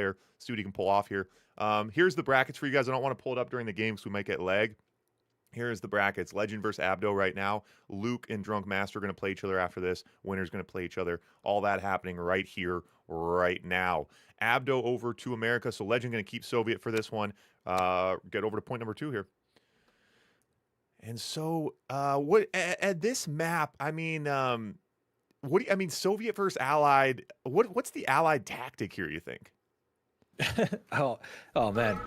player. See what he can pull off here. Here's the brackets for you guys. I don't want to pull it up during the game because we might get lag. Here's the brackets. Legend versus Abdo right now. Luke and Drunk Master are going to play each other after this. Winner's going to play each other. All that happening right here, right now. Abdo over to America. So Legend going to keep Soviet for this one. Get over to point number 2 here. And so, what at this map? I mean, what do you, I mean, Soviet versus Allied. What's the Allied tactic here? You think? Oh man,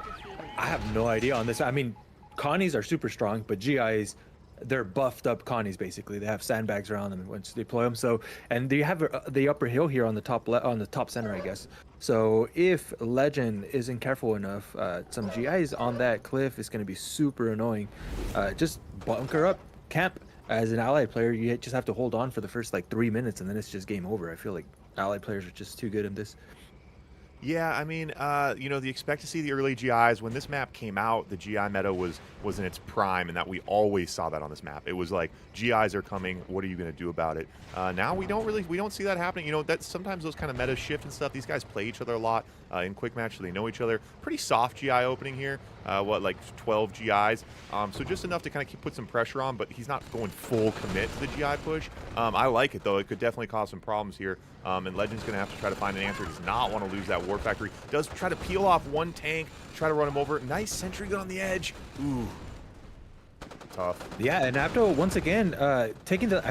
I have no idea on this. I mean, Connies are super strong, but GIs, they're buffed up Connies basically. They have sandbags around them once they deploy them. So, and they have the upper hill here on the top center, I guess. So if Legend isn't careful enough, some GIs on that cliff is going to be super annoying. Just bunker up, camp. As an Allied player, you just have to hold on for the first like 3 minutes, and then it's just game over. I feel like Allied players are just too good in this. Yeah, I mean, you know, the expect to see the early GIs. When this map came out, the GI meta was in its prime, and that we always saw that on this map. It was like, GIs are coming, what are you going to do about it? Now we don't see that happening. You know, that sometimes those kind of meta shift and stuff. These guys play each other a lot in quick match, so they know each other. Pretty soft GI opening here. Like 12 GIs. So just enough to kind of put some pressure on, but he's not going full commit to the GI push. I like it, though. It could definitely cause some problems here. And Legend's going to have to try to find an answer. Does not want to lose that War Factory. Does try to peel off one tank, try to run him over. Nice sentry gun on the edge. Ooh. Tough. Yeah, and Abdo, once again, taking the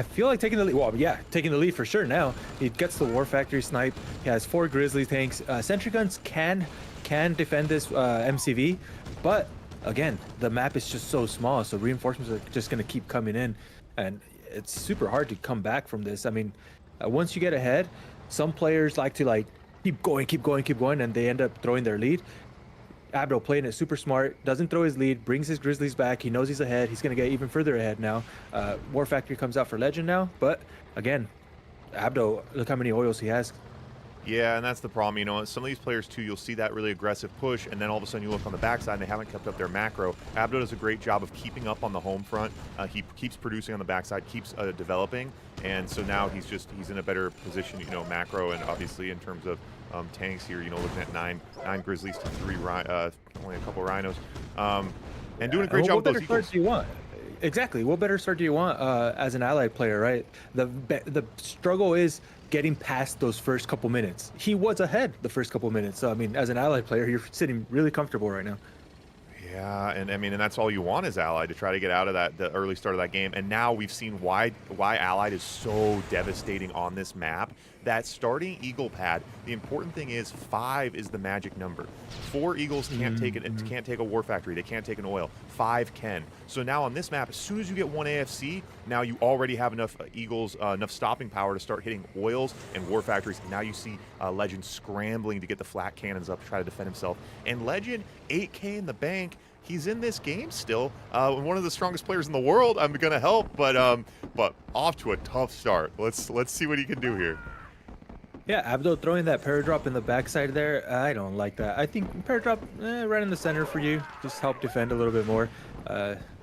lead. Well, yeah, taking the lead for sure now. He gets the War Factory snipe. He has 4 Grizzly tanks. Sentry guns can defend this MCV, but again, the map is just so small, so reinforcements are just going to keep coming in, and it's super hard to come back from this. I mean, once you get ahead, some players like to keep going, and they end up throwing their lead. Abdo playing it super smart, doesn't throw his lead, brings his Grizzlies back. He knows he's ahead. He's going to get even further ahead now. War Factory comes out for Legend now, but again, Abdo, look how many oils he has. Yeah, and that's the problem. You know, some of these players, too, you'll see that really aggressive push, and then all of a sudden you look on the backside and they haven't kept up their macro. Abdo does a great job of keeping up on the home front. He keeps producing on the backside, keeps developing, and so now he's in a better position, you know, macro, and obviously in terms of tanks here, you know, looking at nine Grizzlies to 3, only a couple Rhinos, and doing a great job with those Eagles. Do you want? Exactly. What better start do you want as an Allied player, right? The struggle is getting past those first couple minutes. He was ahead the first couple minutes. So, I mean, as an Allied player, you're sitting really comfortable right now. Yeah, and I mean, and that's all you want as Allied, to try to get out of the early start of that game. And now we've seen why Allied is so devastating on this map. That starting Eagle pad, the important thing is 5 is the magic number. 4 Eagles can't take it. Can't take a War Factory. They can't take an oil. 5 can. So now on this map, as soon as you get 1 AFC, now you already have enough Eagles, enough stopping power to start hitting oils and War Factories. Now you see Legend scrambling to get the flat cannons up to try to defend himself. And Legend, 8K in the bank. He's in this game still. One of the strongest players in the world. I'm gonna help, but off to a tough start. Let's see what he can do here. Yeah, Abdo throwing that paradrop in the backside there, I don't like that. I think paradrop right in the center for you. Just help defend a little bit more.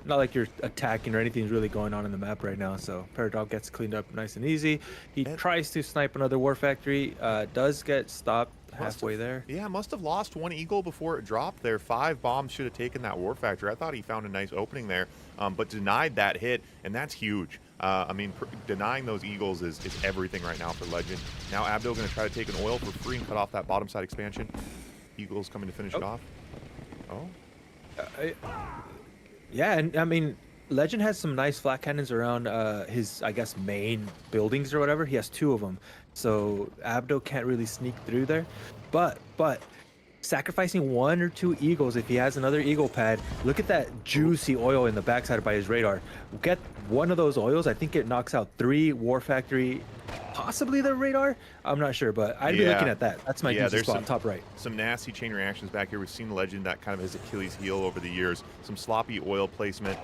Not like you're attacking or anything's really going on in the map right now. So paradrop gets cleaned up nice and easy. He tries to snipe another War Factory. Does get stopped halfway there. Yeah, must have lost 1 Eagle before it dropped there. 5 bombs should have taken that War Factory. I thought he found a nice opening there, but denied that hit, and that's huge. I mean, denying those Eagles is everything right now for Legend. Now Abdo going to try to take an oil for free and cut off that bottom side expansion. Eagles coming to finish it off. Oh. Yeah, and I mean, Legend has some nice flat cannons around his, I guess, main buildings or whatever. He has 2 of them. So Abdo can't really sneak through there. But sacrificing 1 or 2 Eagles, if he has another Eagle pad, look at that juicy oil in the backside by his radar. Get 1 of those oils, I think it knocks out 3 War Factory, possibly the radar. I'm not sure, but I'd be looking at that. That's my juicy spot, top right. Some nasty chain reactions back here. We've seen Legend, that kind of his Achilles heel over the years. Some sloppy oil placement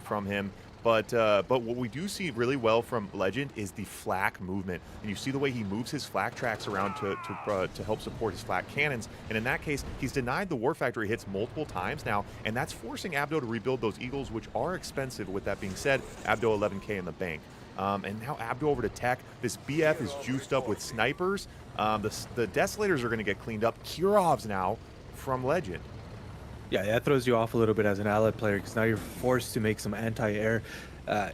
from him. But what we do see really well from Legend is the flak movement, and you see the way he moves his flak tracks around to help support his flak cannons. And in that case, he's denied the War Factory hits multiple times now, and that's forcing Abdo to rebuild those Eagles, which are expensive. With that being said, Abdo 11K in the bank. And now Abdo over to tech. This BF is juiced up with snipers. The Desolators are going to get cleaned up. Kirov's now from Legend. Yeah, that throws you off a little bit as an allied player because now you're forced to make some anti-air. Uh,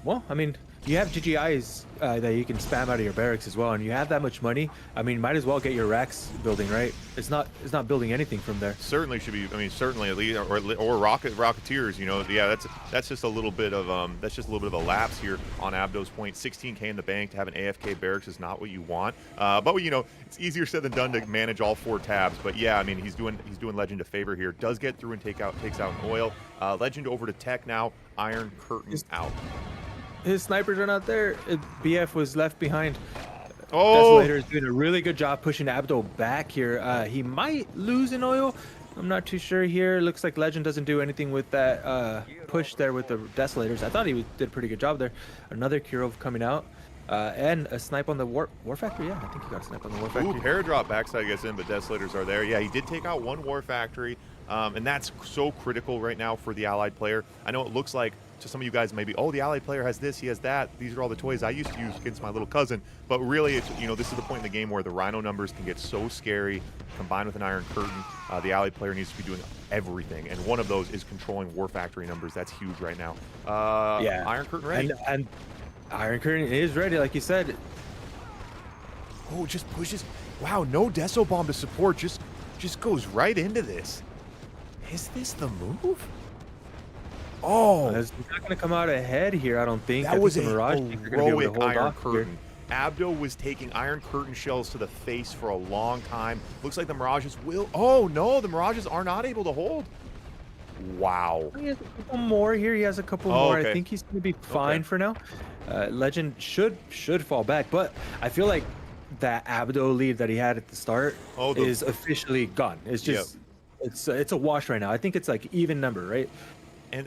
well, I mean, you have GGIs that you can spam out of your barracks as well, and you have that much money. I mean, might as well get your racks building, right? It's not building anything from there. Certainly should be. I mean, certainly at least, or Rocketeers. You know, yeah, that's just a little bit of a lapse here on Abdo's point. 16K in the bank to have an AFK barracks is not what you want. But you know, it's easier said than done to manage all 4 tabs. But yeah, I mean, he's doing Legend a favor here. Does get through and takes out an oil. Legend over to Tech now. Iron Curtain out. His snipers are not there. BF was left behind. Oh! Desolator is doing a really good job pushing Abdo back here. He might lose an oil. I'm not too sure here. Looks like Legend doesn't do anything with that push there with the Desolators. I thought he did a pretty good job there. Another Kirov coming out. And a snipe on the War Factory. Yeah, I think he got a snipe on the War Factory. Ooh, Paradrop backside gets in, but Desolators are there. Yeah, he did take out 1 War Factory. And that's so critical right now for the Allied player. I know it looks like to some of you guys maybe, oh, the Allied player has this, he has that. These are all the toys I used to use against my little cousin. But really, it's, you know, this is the point in the game where the Rhino numbers can get so scary. Combined with an Iron Curtain, the Allied player needs to be doing everything. And one of those is controlling War Factory numbers. That's huge right now. Yeah. Iron Curtain ready. And Iron Curtain is ready, like you said. Oh, just pushes. Wow, no Deso Bomb to support. Just goes right into this. Is this the move? Oh, He's not going to come out ahead here, I don't think. that was a Mirage heroic Iron Curtain. Abdo was taking Iron Curtain shells to the face for a long time. Looks like the Mirages will... Oh, no, the Mirages are not able to hold. Wow. He has a couple more here. He has a couple more. Okay. I think he's going to be fine for now. Legend should fall back, but I feel like that Abdo lead that he had at the start is officially gone. It's just... It's a wash right now. I think it's like even number, right?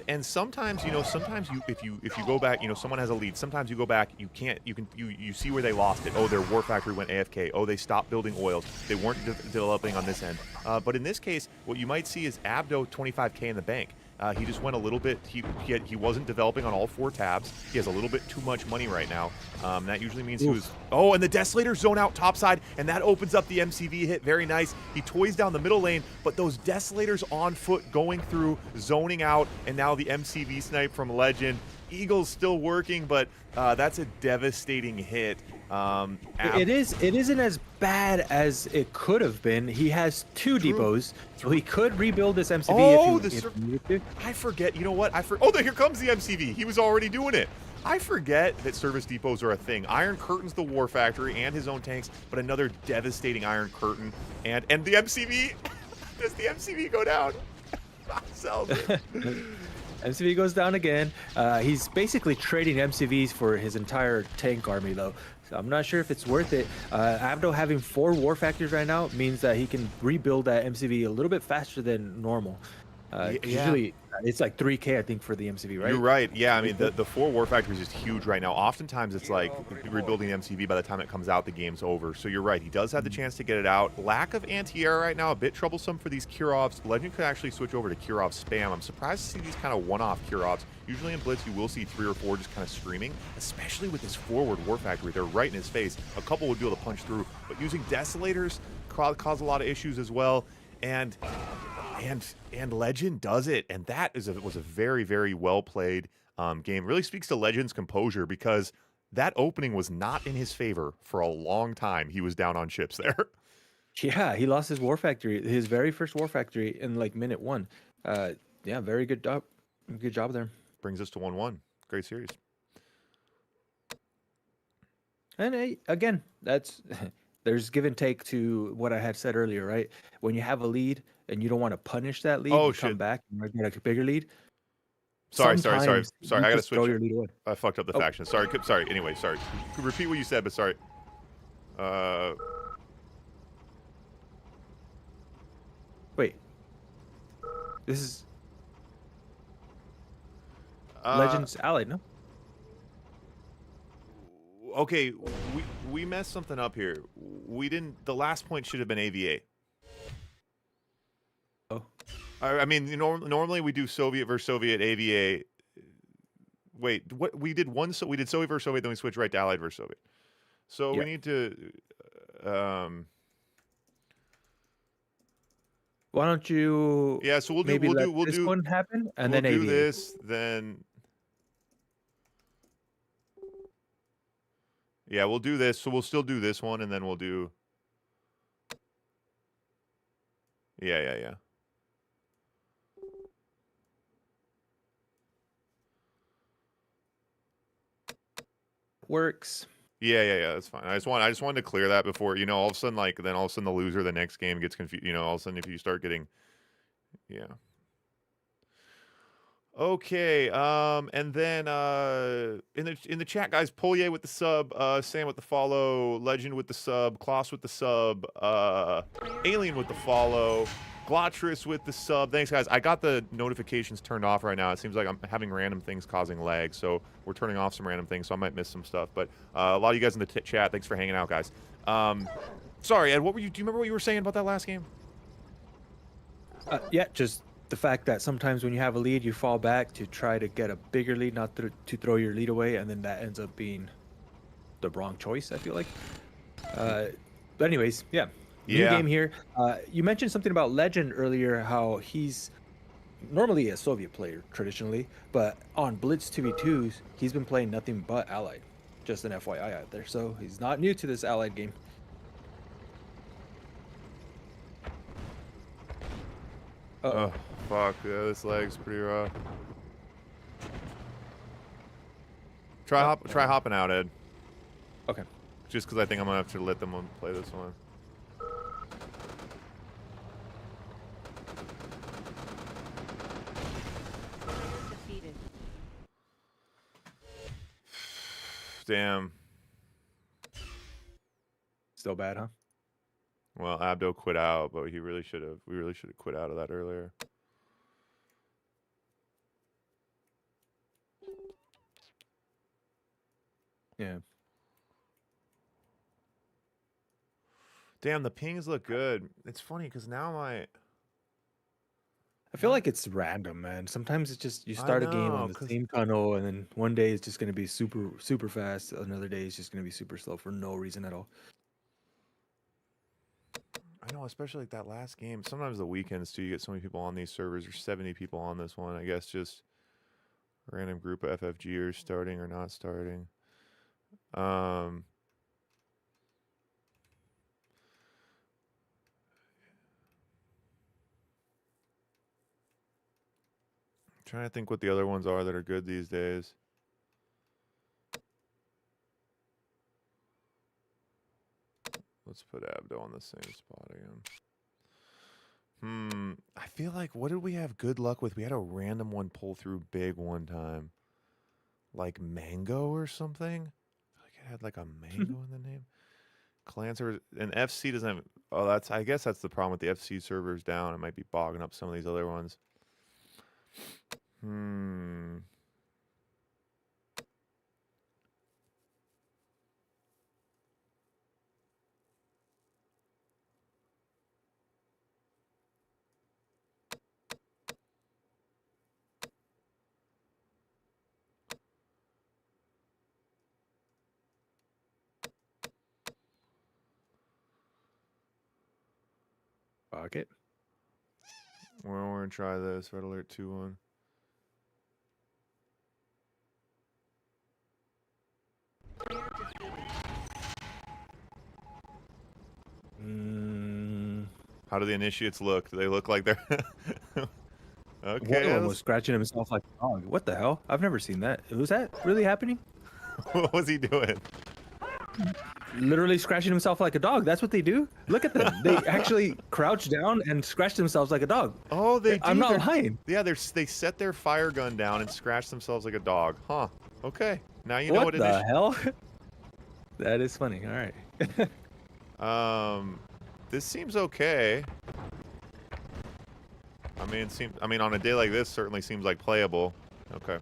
And sometimes, you know, if you go back, you know, someone has a lead. Sometimes you go back, you see where they lost it. Oh, their War Factory went AFK. Oh, they stopped building oils. They weren't developing on this end. But in this case, what you might see is Abdo 25K in the bank. He just went a little bit. He wasn't developing on all 4 tabs. He has a little bit too much money right now. That usually means he was. Oh, and the Desolator zone out topside, and that opens up the MCV hit. Very nice. He toys down the middle lane, but those Desolators on foot going through, zoning out, and now the MCV snipe from Legend. Eagle's still working, but that's a devastating hit. It isn't as bad as it could have been. He has 2 depots, so he could rebuild this MCV if he needed to. I forget. You know what? Oh, here comes the MCV. He was already doing it. I forget that service depots are a thing. Iron Curtain's the War Factory and his own tanks, but another devastating Iron Curtain. And the MCV. Does the MCV go down? Sells it. MCV goes down again. He's basically trading MCVs for his entire tank army, though. So I'm not sure if it's worth it. Abdo having 4 War Factors right now means that he can rebuild that MCV a little bit faster than normal. Usually, it's like 3K, I think, for the MCV, right? You're right. Yeah, I mean, the 4 War Factories is huge right now. Oftentimes, it's like rebuilding the MCV by the time it comes out, the game's over. So you're right. He does have the chance to get it out. Lack of anti-air right now, a bit troublesome for these Kirovs. Legend could actually switch over to Kirov spam. I'm surprised to see these kind of one-off Kirovs. Usually in Blitz, you will see 3 or 4 just kind of streaming, especially with this forward War Factory. They're right in his face. A couple would be able to punch through, but using Desolators cause a lot of issues as well. And Legend does it, and that was a very, very well played game. Really speaks to Legend's composure because that opening was not in his favor for a long time. He was down on chips there. Yeah, he lost his War Factory, his very first War Factory in like minute 1. Yeah, very good job. Good job there. Brings us to 1-1. Great series. And again, that's there's give and take to what I had said earlier, right? When you have a lead and you don't want to punish that lead, you come back and get a bigger lead. Sorry. I gotta switch. Your lead away. I fucked up the faction. Sorry. Anyway, sorry. Repeat what you said, but sorry. Wait. This is Legends Allied, no? Okay, we messed something up here. We didn't. The last point should have been AVA. Oh. I mean, normally we do Soviet versus Soviet AVA. Wait, what we did we did Soviet versus Soviet, then we switched right to Allied versus Soviet. So we need to. Why don't you Yeah, so we'll maybe let do this one happen and then we'll do aviate? this, then yeah, we'll do this. So we'll still do this one, and then we'll do. Yeah. Works. Yeah. That's fine. I just wanted to clear that before, all of a sudden, then all of a sudden the loser the next game gets confused. All of a sudden if you start getting, yeah. Okay. And then in the chat, guys, Polye with the sub, Sam with the follow, Legend with the sub, Kloss with the sub, Alien with the follow, Glotris with the sub. Thanks, guys. I got the notifications turned off right now. It seems like I'm having random things causing lag, so we're turning off some random things, so I might miss some stuff. But a lot of you guys in the chat, thanks for hanging out, guys. Sorry, Ed. Do you remember what you were saying about that last game? Yeah, just the fact that sometimes when you have a lead, you fall back to try to get a bigger lead, not to throw your lead away, and then that ends up being the wrong choice, I feel like. But anyways, yeah. New game here. You mentioned something about Legend earlier, how he's normally a Soviet player, traditionally, but on Blitz 2v2s, he's been playing nothing but Allied. Just an FYI out there. So he's not new to this Allied game. Oh, fuck. Yeah, this leg's pretty rough. Try hopping out, Ed. Okay. Just because I think I'm going to have to let them play this one. Damn. Still bad, huh? Well, Abdo quit out, but we really should have quit out of that earlier. Yeah. Damn, the pings look good. It's funny because now I feel like it's random, man. Sometimes it's just you start a game on the same tunnel, and then one day it's just going to be super fast. Another day it's just going to be super slow for no reason at all. I know, especially like that last game. Sometimes the weekends too, you get so many people on these servers. There's 70 people on this one. I guess just a random group of FFGers starting or not starting. Trying to think what the other ones are that are good these days. Let's put Abdo on the same spot again. I feel like, what did we have good luck with? We had a random one pull through big one time. Like Mango or something? I feel like it had like a mango in the name. Clan servers, and FC doesn't have, I guess that's the problem with the FC servers down. It might be bogging up some of these other ones. Pocket. Well, we're gonna try this. Red Alert 2-1. How do the initiates look? Do they look like they're okay? One was scratching himself like a dog. What the hell? I've never seen that. Was that really happening? What was he doing? Literally scratching himself like a dog. That's what they do. Look at them. They actually crouch down and scratch themselves like a dog. Oh, they do. I'm not lying. Yeah, they set their fire gun down and scratch themselves like a dog. Huh. Okay. Now you know what it is. What the hell? That is funny. All right. This seems okay. I mean, on a day like this, certainly seems like playable. Okay.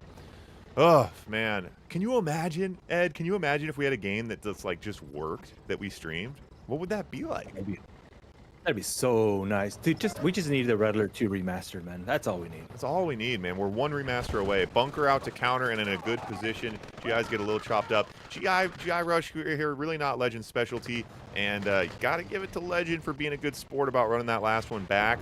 Oh, man. Can you imagine, Ed, can you imagine if we had a game that just worked, that we streamed? What would that be like? That'd be so nice. Dude, we just need the Red Alert 2 remastered, man. That's all we need. That's all we need, man. We're one remaster away. Bunker out to counter and in a good position. GIs get a little chopped up. GI Rush here, really not Legend's specialty. And you got to give it to Legend for being a good sport about running that last one back.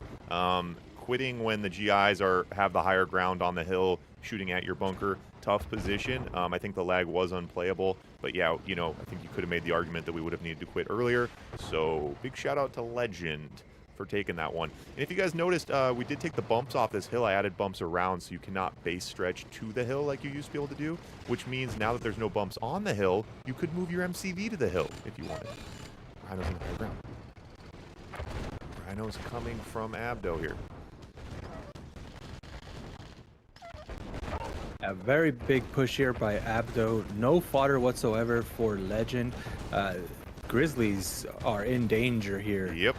Quitting when the GIs have the higher ground on the hill, shooting at your bunker. Tough position. I think the lag was unplayable. But yeah, you know, I think you could have made the argument that we would have needed to quit earlier. So big shout out to Legend for taking that one. And if you guys noticed, we did take the bumps off this hill. I added bumps around so you cannot base stretch to the hill like you used to be able to do, which means now that there's no bumps on the hill, you could move your MCV to the hill if you wanted. Rhino's in the high ground. Rhino's coming from Abdo here. A very big push here by Abdo. No fodder whatsoever for Legend. Grizzlies are in danger here. Yep.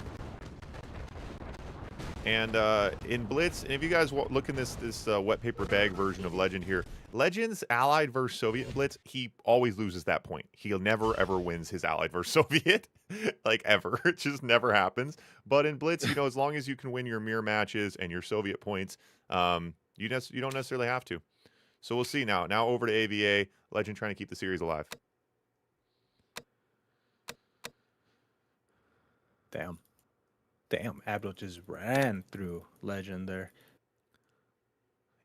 And in Blitz, and if you guys look in this wet paper bag version of Legend here, Legend's Allied versus Soviet in Blitz, he always loses that point. He'll never ever wins his Allied versus Soviet, like ever. It just never happens. But in Blitz, you know, as long as you can win your mirror matches and your Soviet points, you don't necessarily have to. So we'll see now. Now over to AVA. Legend trying to keep the series alive. Damn, Abdo just ran through Legend there.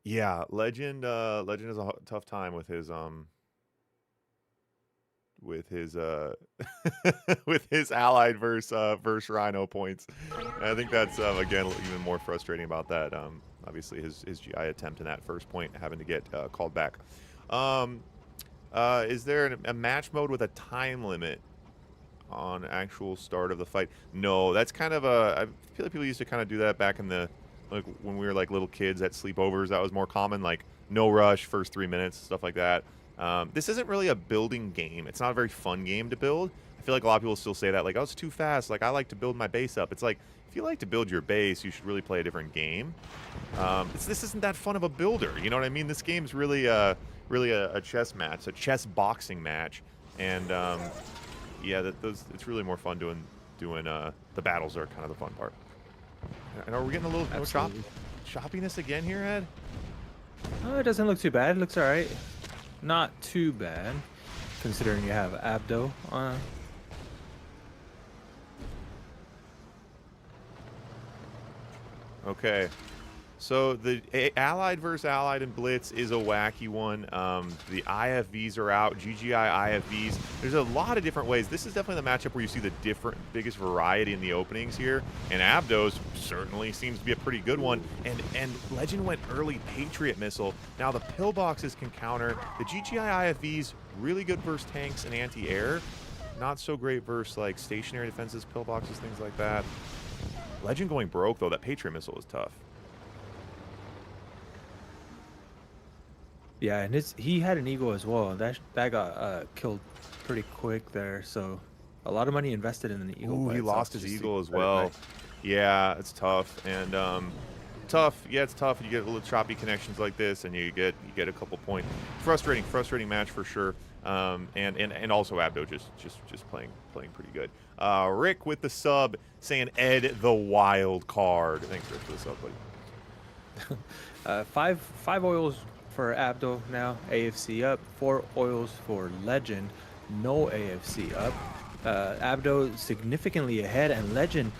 Yeah, Legend has a tough time with his with his Allied versus Rhino points. And I think that's again even more frustrating about that. Obviously his GI attempt in that first point having to get called back. Is there a match mode with a time limit on actual start of the fight? No, that's kind of I feel like people used to kind of do that back in the, like when we were like little kids at sleepovers. That was more common, like no rush, first 3 minutes, stuff like that. This isn't really a building game. It's not a very fun game to build. I feel like a lot of people still say that, like, oh, it's too fast. Like, I like to build my base up. It's like, if you like to build your base, you should really play a different game. This isn't that fun of a builder. You know what I mean? This game's really a chess match, a chess boxing match. And yeah, it's really more fun doing the battles are kind of the fun part. And are we getting a little choppiness again here, Ed? Oh, it doesn't look too bad. It looks all right. Not too bad, considering you have Abdo on. Okay, so the Allied versus Allied in Blitz is a wacky one. The IFVs are out, GGI IFVs. There's a lot of different ways. This is definitely the matchup where you see the biggest variety in the openings here. And Abdo's certainly seems to be a pretty good one. And Legend went early Patriot missile. Now the pillboxes can counter. The GGI IFVs, really good versus tanks and anti-air. Not so great versus like stationary defenses, pillboxes, things like that. Legend going broke, though. That Patriot missile is tough. Yeah, and he had an Eagle as well. That got killed pretty quick there. So a lot of money invested in an Eagle. Ooh, he lost his Eagle as well. Yeah, it's tough. And tough. Yeah, it's tough. You get a little choppy connections like this, and you get a couple points. Frustrating match for sure. And also Abdo just playing pretty good. Rick with the sub saying Ed the wild card. Thanks Rick for the sub, buddy. Five oils for Abdo now. AFC up. 4 oils for Legend. No AFC up. Abdo significantly ahead, and Legend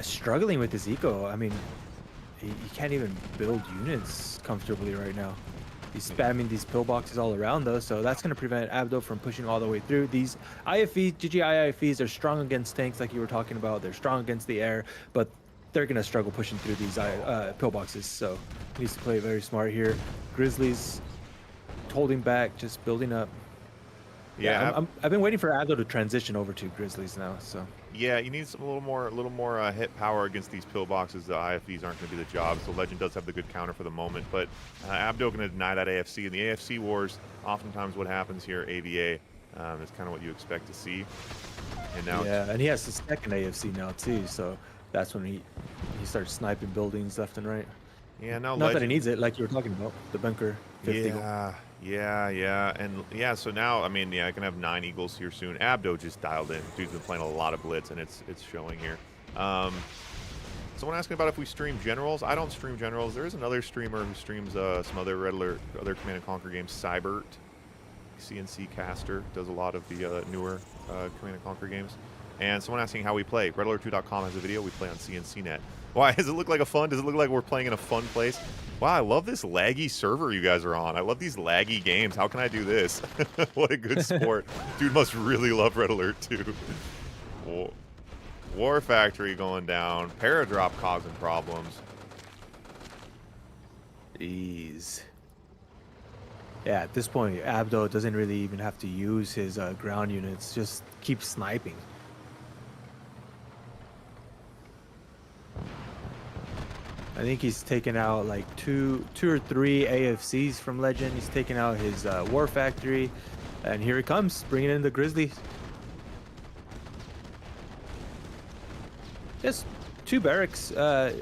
struggling with his eco. I mean, he can't even build units comfortably right now. He's spamming these pillboxes all around though, so that's going to prevent Abdo from pushing all the way through. These IFVs, GGI IFVs, are strong against tanks like you were talking about. They're strong against the air, but they're going to struggle pushing through these pillboxes, so he needs to play very smart here. Grizzlies holding back, just building up. Yeah, I've been waiting for Abdo to transition over to Grizzlies now, so. Yeah, you need a little more hit power against these pillboxes. The IFVs aren't going to do the job, so Legend does have the good counter for the moment. But Abdo going to deny that AFC. In the AFC wars, oftentimes what happens here, AVA, is kind of what you expect to see. And now, yeah, and he has the second AFC now too, so that's when he starts sniping buildings left and right. Yeah, now not that he needs it, like you were talking about the bunker. Yeah, and yeah. So now, I mean, yeah, I can have 9 Eagles here soon. Abdo just dialed in. Dude's been playing a lot of Blitz, and it's showing here. Someone asking about if we stream generals. I don't stream generals. There is another streamer who streams some other other Command & Conquer games. Cybert, CNC caster, does a lot of the newer Command & Conquer games. And someone asking how we play. RedAlert2.com has a video. We play on CNCnet. Why? Does it look like a fun? Does it look like we're playing in a fun place? Wow, I love this laggy server you guys are on. I love these laggy games. How can I do this? What a good sport. Dude must really love Red Alert 2. War Factory going down. Paradrop causing problems. Jeez. Yeah, at this point, Abdo doesn't really even have to use his ground units. Just keep sniping. I think he's taken out like two or three AFCs from Legend. He's taken out his War Factory, and here he comes, bringing in the Grizzlies. Just 2 barracks.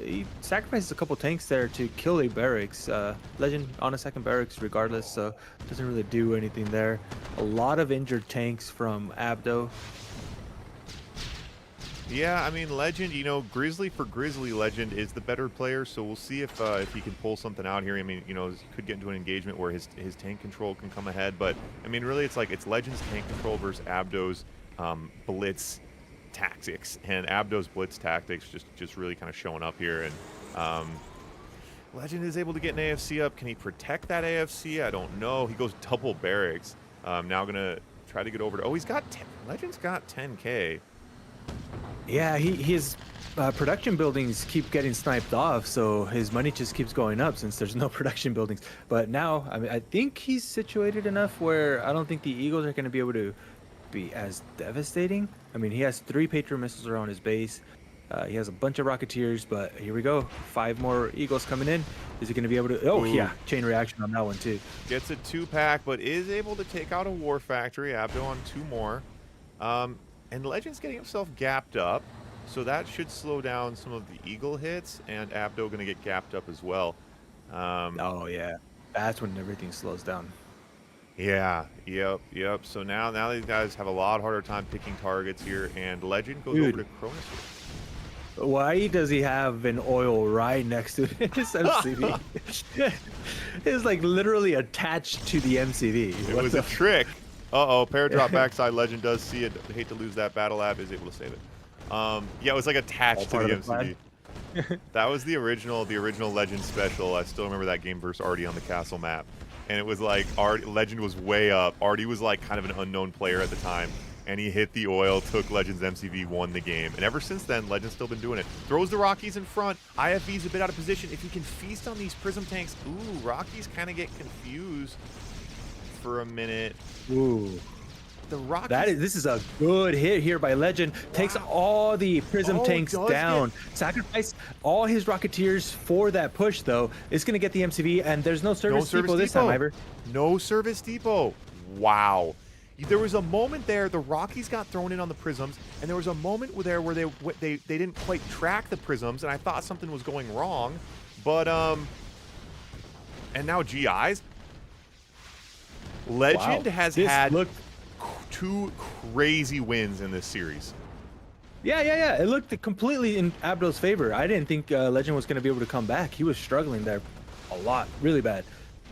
He sacrifices a couple tanks there to kill a barracks. Legend on a second barracks regardless, so doesn't really do anything there. A lot of injured tanks from Abdo. Yeah, I mean, Legend, you know, Grizzly for Grizzly, Legend is the better player, so we'll see if he can pull something out here. I mean, you know, he could get into an engagement where his tank control can come ahead, but, I mean, really, it's like, it's Legend's tank control versus Abdo's Blitz tactics, and Abdo's Blitz tactics just really kind of showing up here, and Legend is able to get an AFC up. Can he protect that AFC? I don't know. He goes double barracks. Now gonna try to get over to, oh, he's got 10, Legend's got 10K. Yeah, his production buildings keep getting sniped off, so his money just keeps going up since there's no production buildings. But now, I mean, I think he's situated enough where I don't think the Eagles are going to be able to be as devastating. I mean, he has 3 Patriot missiles around his base. He has a bunch of Rocketeers, but here we go. 5 more Eagles coming in. Is he going to be able to... Oh, yeah, chain reaction on that one, too. Gets a 2-pack, but is able to take out a War Factory. Abdo on 2 more. And Legend's getting himself gapped up, so that should slow down some of the Eagle hits, and Abdo going to get gapped up as well. Oh, yeah. That's when everything slows down. Yeah, yep. So now these guys have a lot harder time picking targets here, and Legend goes over to Cronus. Why does he have an oil right next to his MCV? It's like literally attached to the MCV. It was a trick. Uh-oh, Paradrop backside. Legend does see it. Hate to lose that. Battle Lab is able to save it. Yeah, it was like attached to the MCV. That was the original Legend special. I still remember that game versus Artie on the castle map. And it was like, Legend was way up. Artie was like kind of an unknown player at the time. And he hit the oil, took Legend's MCV, won the game. And ever since then, Legend's still been doing it. Throws the Rockies in front. IFV's a bit out of position. If he can feast on these Prism tanks, ooh, Rockies kind of get confused for a minute. Ooh. The Rockies. This is a good hit here by Legend. Wow. Takes all the Prism tanks down. Sacrifice all his Rocketeers for that push, though. It's going to get the MCV, and there's no service depot this time, Ivor. No service depot. Wow. There was a moment there, the Rockies got thrown in on the Prisms, and there was a moment there where they didn't quite track the Prisms, and I thought something was going wrong. But, and now GIs. Legend has had 2 crazy wins in this series. Yeah. It looked completely in Abdo's favor. I didn't think Legend was going to be able to come back. He was struggling there a lot, really bad.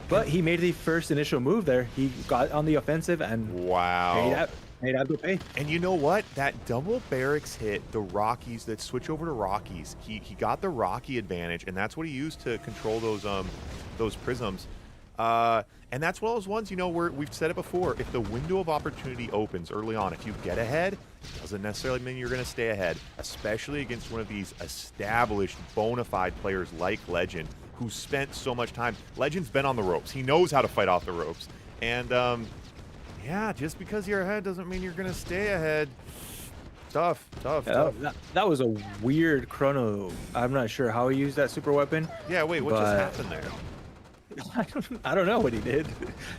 But he made the first initial move there. He got on the offensive and wow, made Abdo pay. And you know what? That double barracks hit the Rockies, that switch over to Rockies. He got the Rocky advantage, and that's what he used to control those Prisms. And that's one of those ones, you know, where we've said it before. If the window of opportunity opens early on, if you get ahead, it doesn't necessarily mean you're going to stay ahead, especially against one of these established, bona fide players like Legend, who spent so much time. Legend's been on the ropes. He knows how to fight off the ropes. And, yeah, just because you're ahead doesn't mean you're going to stay ahead. Tough. That was a weird chrono. I'm not sure how he used that super weapon. Yeah, wait, what just happened there? I don't know what he did.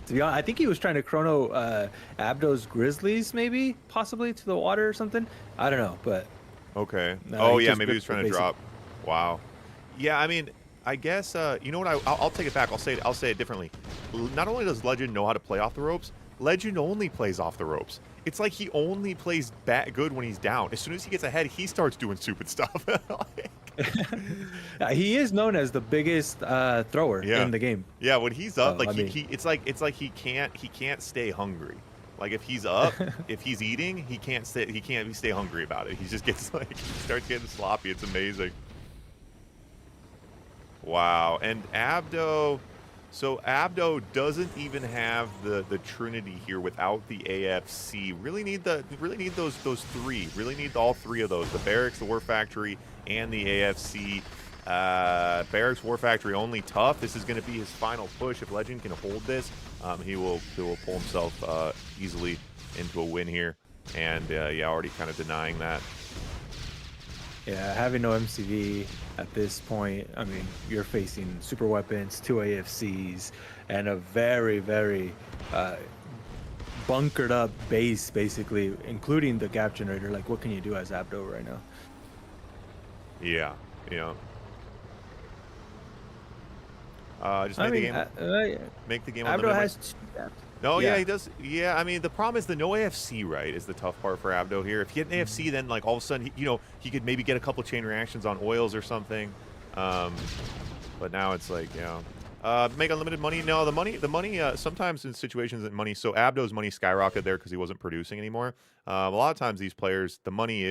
To be honest, I think he was trying to chrono Abdo's Grizzlies, maybe, possibly to the water or something. I don't know, but okay. Oh yeah, maybe he was trying to drop. Wow. Yeah, I mean, I guess you know what? I'll take it back. I'll say it differently. Not only does Legend know how to play off the ropes, Legend only plays off the ropes. it's like he only plays good when he's down. As soon as he gets ahead, he starts doing stupid stuff. Like, Yeah, he is known as the biggest thrower yeah, in the game. yeah. When he's up, So, like I mean, it's like he can't stay hungry. Like if he's up, if he's eating, he can't stay hungry about it. He just gets like he starts getting sloppy. It's amazing. Wow, and Abdo. So Abdo doesn't even have the Trinity here without the AFC. Really need those three. Really need all three of those: the Barracks, the War Factory, and the AFC. Barracks, War Factory only tough. This is going to be his final push. If Legend can hold this, he will pull himself easily into a win here. And yeah, already kind of denying that. yeah, having no MCV at this point, I mean, you're facing super weapons, 2 AFCs, and a very, very bunkered up base, basically, including the gap generator. Like, what can you do as Abdo right now? Yeah, yeah. Just I make mean, the game on Abdo limit. has 2 gaps. No, yeah, Yeah. he does. Yeah, I mean, the problem is the no AFC, right, is the tough part for Abdo here. If you get an AFC, then, like, all of a sudden, he could maybe get a couple chain reactions on oils or something. But now it's like, make unlimited money. No, the money, sometimes in situations that money, so Abdo's money skyrocketed there because he wasn't producing anymore. A lot of times these players, the money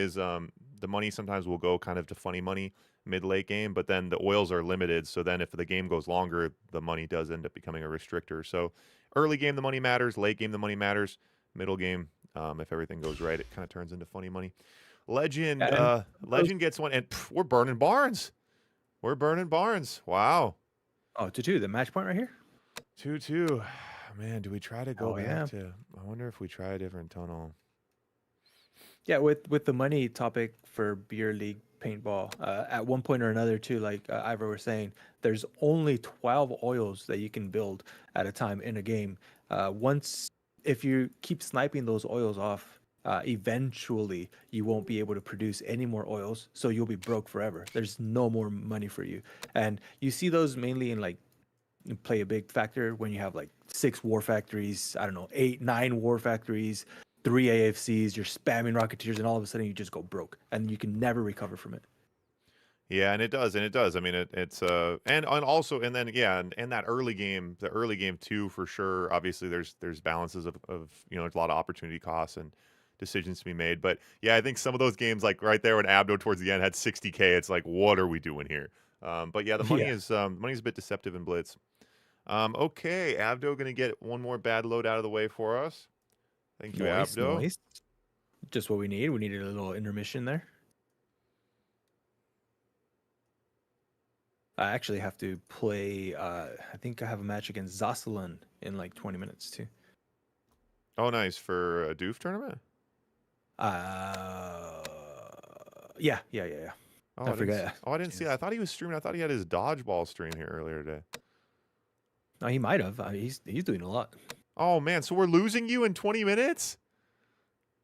sometimes will go kind of to funny money mid-late game, but then the oils are limited, so then if the game goes longer, the money does end up becoming a restrictor. So early game, the money matters. Late game, the money matters. Middle game, if everything goes right, it kind of turns into funny money. Legend, Legend gets one, and we're burning barns. We're burning barns. Wow. Oh, 2-2, the match point right here? 2-2. Man, do we try to go yeah. back to... I wonder if we try a different tunnel. Yeah, with the money topic for Beer League paintball, at one point or another too, like Ivor was saying, there's only 12 oils that you can build at a time in a game. If you keep sniping those oils off, eventually you won't be able to produce any more oils, so you'll be broke forever. There's no more money for you, and you see those mainly in like play a big factor when you have like 6 war factories, I don't know, 8, 9 war factories, 3 AFCs, you're spamming Rocketeers, and all of a sudden you just go broke, and you can never recover from it. Yeah, and it does. I mean, it's and also, and then yeah, and that early game, the early game too, for sure. Obviously, there's balances of there's a lot of opportunity costs and decisions to be made. But yeah, I think some of those games, like right there when Abdo towards the end had 60K, it's like, what are we doing here? But yeah, the money is money's a bit deceptive in Blitz. Okay, Abdo gonna get one more bad load out of the way for us. Thank you, Abdo. Nice. Just what we need. We needed a little intermission there. I actually have to play. I think I have a match against Zosselin in like 20 minutes too. Oh, nice, for a Doof tournament. Yeah. Oh, I forgot. I didn't see that. I thought he was streaming. I thought he had his dodgeball stream here earlier today. No, he might have. He's doing a lot. Oh man, so we're losing you in 20 minutes?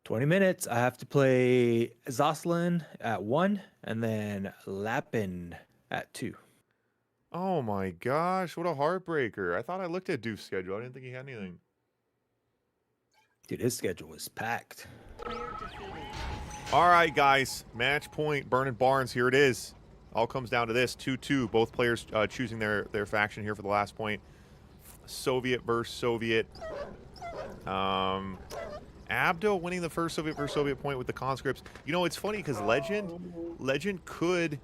20 minutes. I have to play Zosselin at 1 and then Lappin at 2. Oh my gosh, what a heartbreaker. I thought I looked at Doof's schedule. I didn't think he had anything. Dude, his schedule is packed. All right, guys. Match point, Burning Barns. Here it is. All comes down to this. 2-2. Both players choosing their faction here for the last point. Soviet versus Soviet. Abdo winning the first Soviet versus Soviet point with the conscripts. You know, it's funny because Legend could,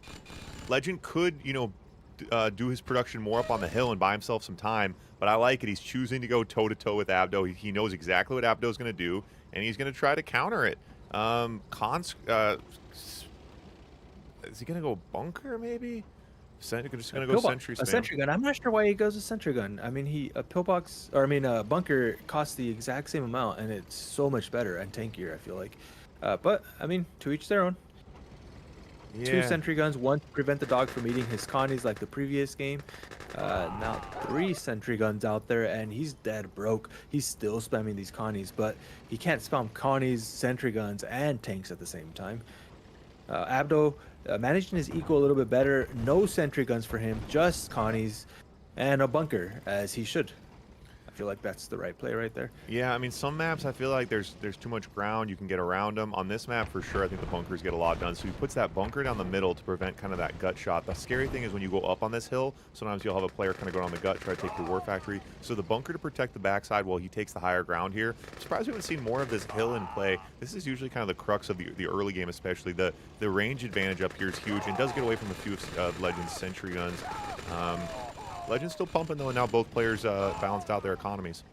do his production more up on the hill and buy himself some time. But I like it. He's choosing to go toe-to-toe with Abdo. He knows exactly what Abdo's going to do, and he's going to try to counter it. Is he going to go bunker, maybe? Just going to go sentry spam. A sentry gun. I'm not sure why he goes a sentry gun. I mean, a pillbox, or I mean, a bunker costs the exact same amount, and it's so much better and tankier, I feel like. But, I mean, to each their own. Yeah. 2 sentry guns, 1 to prevent the dog from eating his connies like the previous game. Now 3 sentry guns out there, and he's dead broke. He's still spamming these connies, but he can't spam connies, sentry guns, and tanks at the same time. Abdo managing his eco a little bit better. No sentry guns for him, just connies and a bunker, as he should. feel like that's the right play right there. Yeah, I mean, some maps I feel like there's too much ground. You can get around them. On this map, for sure, I think the bunkers get a lot done. So he puts that bunker down the middle to prevent kind of that gut shot. The scary thing is when you go up on this hill, sometimes you'll have a player kind of go down the gut, try to take the war factory. So the bunker to protect the backside while he takes the higher ground here. I'm surprised we haven't seen more of this hill in play. This is usually kind of the crux of the early game, especially. The range advantage up here is huge and does get away from a few of Legends' sentry guns. Legends still pumping, though, and now both players balanced out their economies.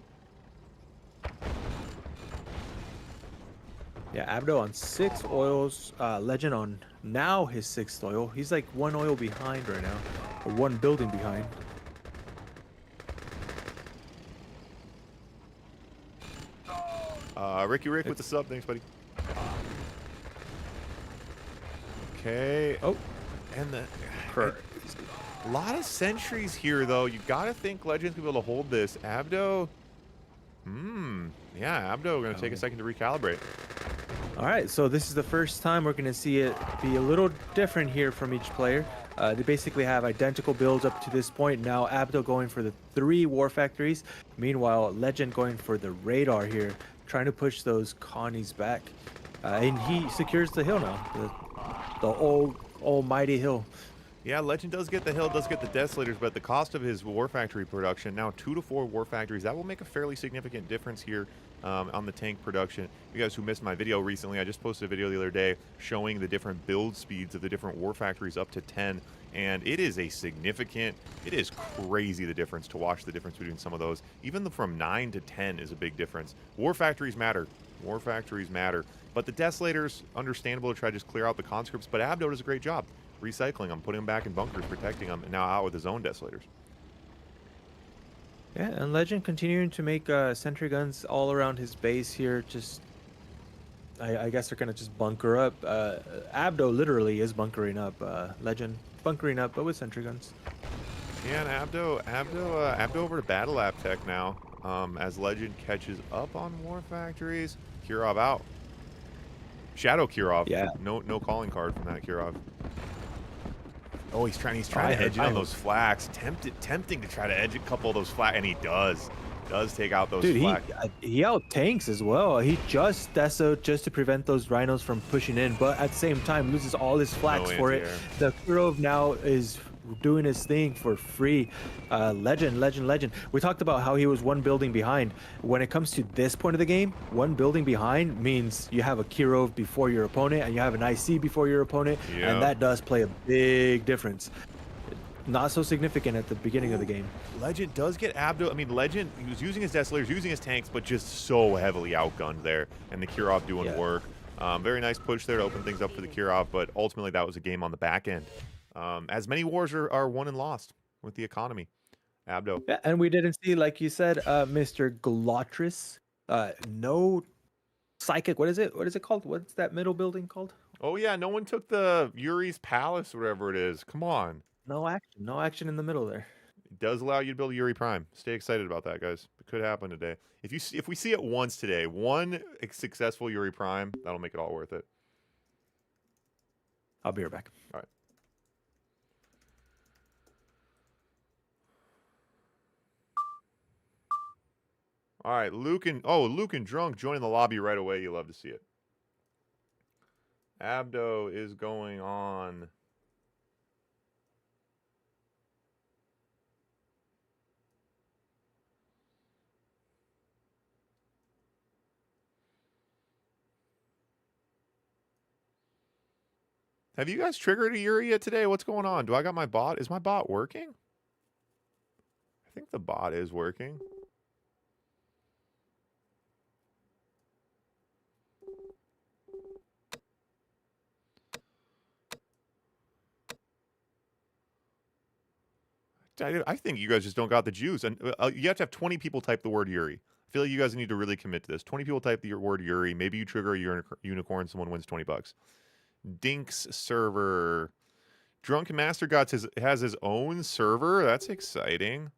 Yeah, Abdo on 6 oils, Legend on now his 6th oil. He's like 1 oil behind right now, or 1 building behind. Rick with the sub. Thanks, buddy. Okay. Oh, And a lot of sentries here, though. You got to think Legends can be able to hold this. Abdo. Yeah, Abdo going to take a second to recalibrate. all right. So this is the first time we're going to see it be a little different here from each player. They basically have identical builds up to this point. Now Abdo going for the 3 war factories. Meanwhile, Legend going for the radar here, trying to push those Connies back. And he secures the hill now, the old almighty hill. Yeah, Legend does get the hill, does get the Desolators, but the cost of his War Factory production, now 2 to 4 War Factories, that will make a fairly significant difference here on the tank production. You guys who missed my video recently, I just posted a video the other day showing the different build speeds of the different War Factories up to 10, and it is a significant, it is crazy the difference to watch the difference between some of those. Even from 9 to 10 is a big difference. War Factories matter. War Factories matter. But the Desolators, understandable to try to just clear out the conscripts, but Abdo does a great job recycling them, putting them back in bunkers, protecting them, and now out with his own Desolators. Yeah, and Legend continuing to make sentry guns all around his base here. Just, I guess they're gonna just bunker up. Abdo literally is bunkering up. Legend bunkering up, but with sentry guns. Yeah, and Abdo over to Battle Lab Tech now. As Legend catches up on War Factories. Kirov out. Shadow Kirov. Yeah. No calling card from that Kirov. Oh, he's trying to edge it on those flags. Tempting to try to edge a couple of those flags, and he does. Does take out those flags. He out tanks as well. He just desoed just to prevent those rhinos from pushing in, but at the same time loses all his flags for it. The Kirov now is doing his thing for free. Legend. We talked about how he was 1 building behind. When it comes to this point of the game, 1 building behind means you have a Kirov before your opponent and you have an IC before your opponent, and that does play a big difference. Not so significant at the beginning of the game. Legend does get Abdo. I mean, Legend, he was using his Desolators, using his tanks, but just so heavily outgunned there, and the Kirov doing work. Very nice push there to open things up for the Kirov, but ultimately that was a game on the back end. As many wars are won and lost with the economy. Abdo. Yeah, and we didn't see, like you said, Mr. Glotris. No psychic. What is it? What is it called? What's that middle building called? Oh yeah, no one took the Yuri's Palace, whatever it is. Come on. No action. No action in the middle there. It does allow you to build a Yuri Prime. Stay excited about that, guys. It could happen today. If we see it once today, 1 successful Yuri Prime, that'll make it all worth it. I'll be right back. All right. All right, Luke and Drunk joining the lobby right away. You love to see it. Abdo is going on. Have you guys triggered a Yuri yet today? What's going on? Do I got my bot? Is my bot working? I think the bot is working. I think you guys just don't got the juice. And you have to have 20 people type the word Yuri. I feel like you guys need to really commit to this. 20 people type the word Yuri. Maybe you trigger a unicorn. Someone wins $20. Dinks server. Drunken Master Gods has his own server. That's exciting.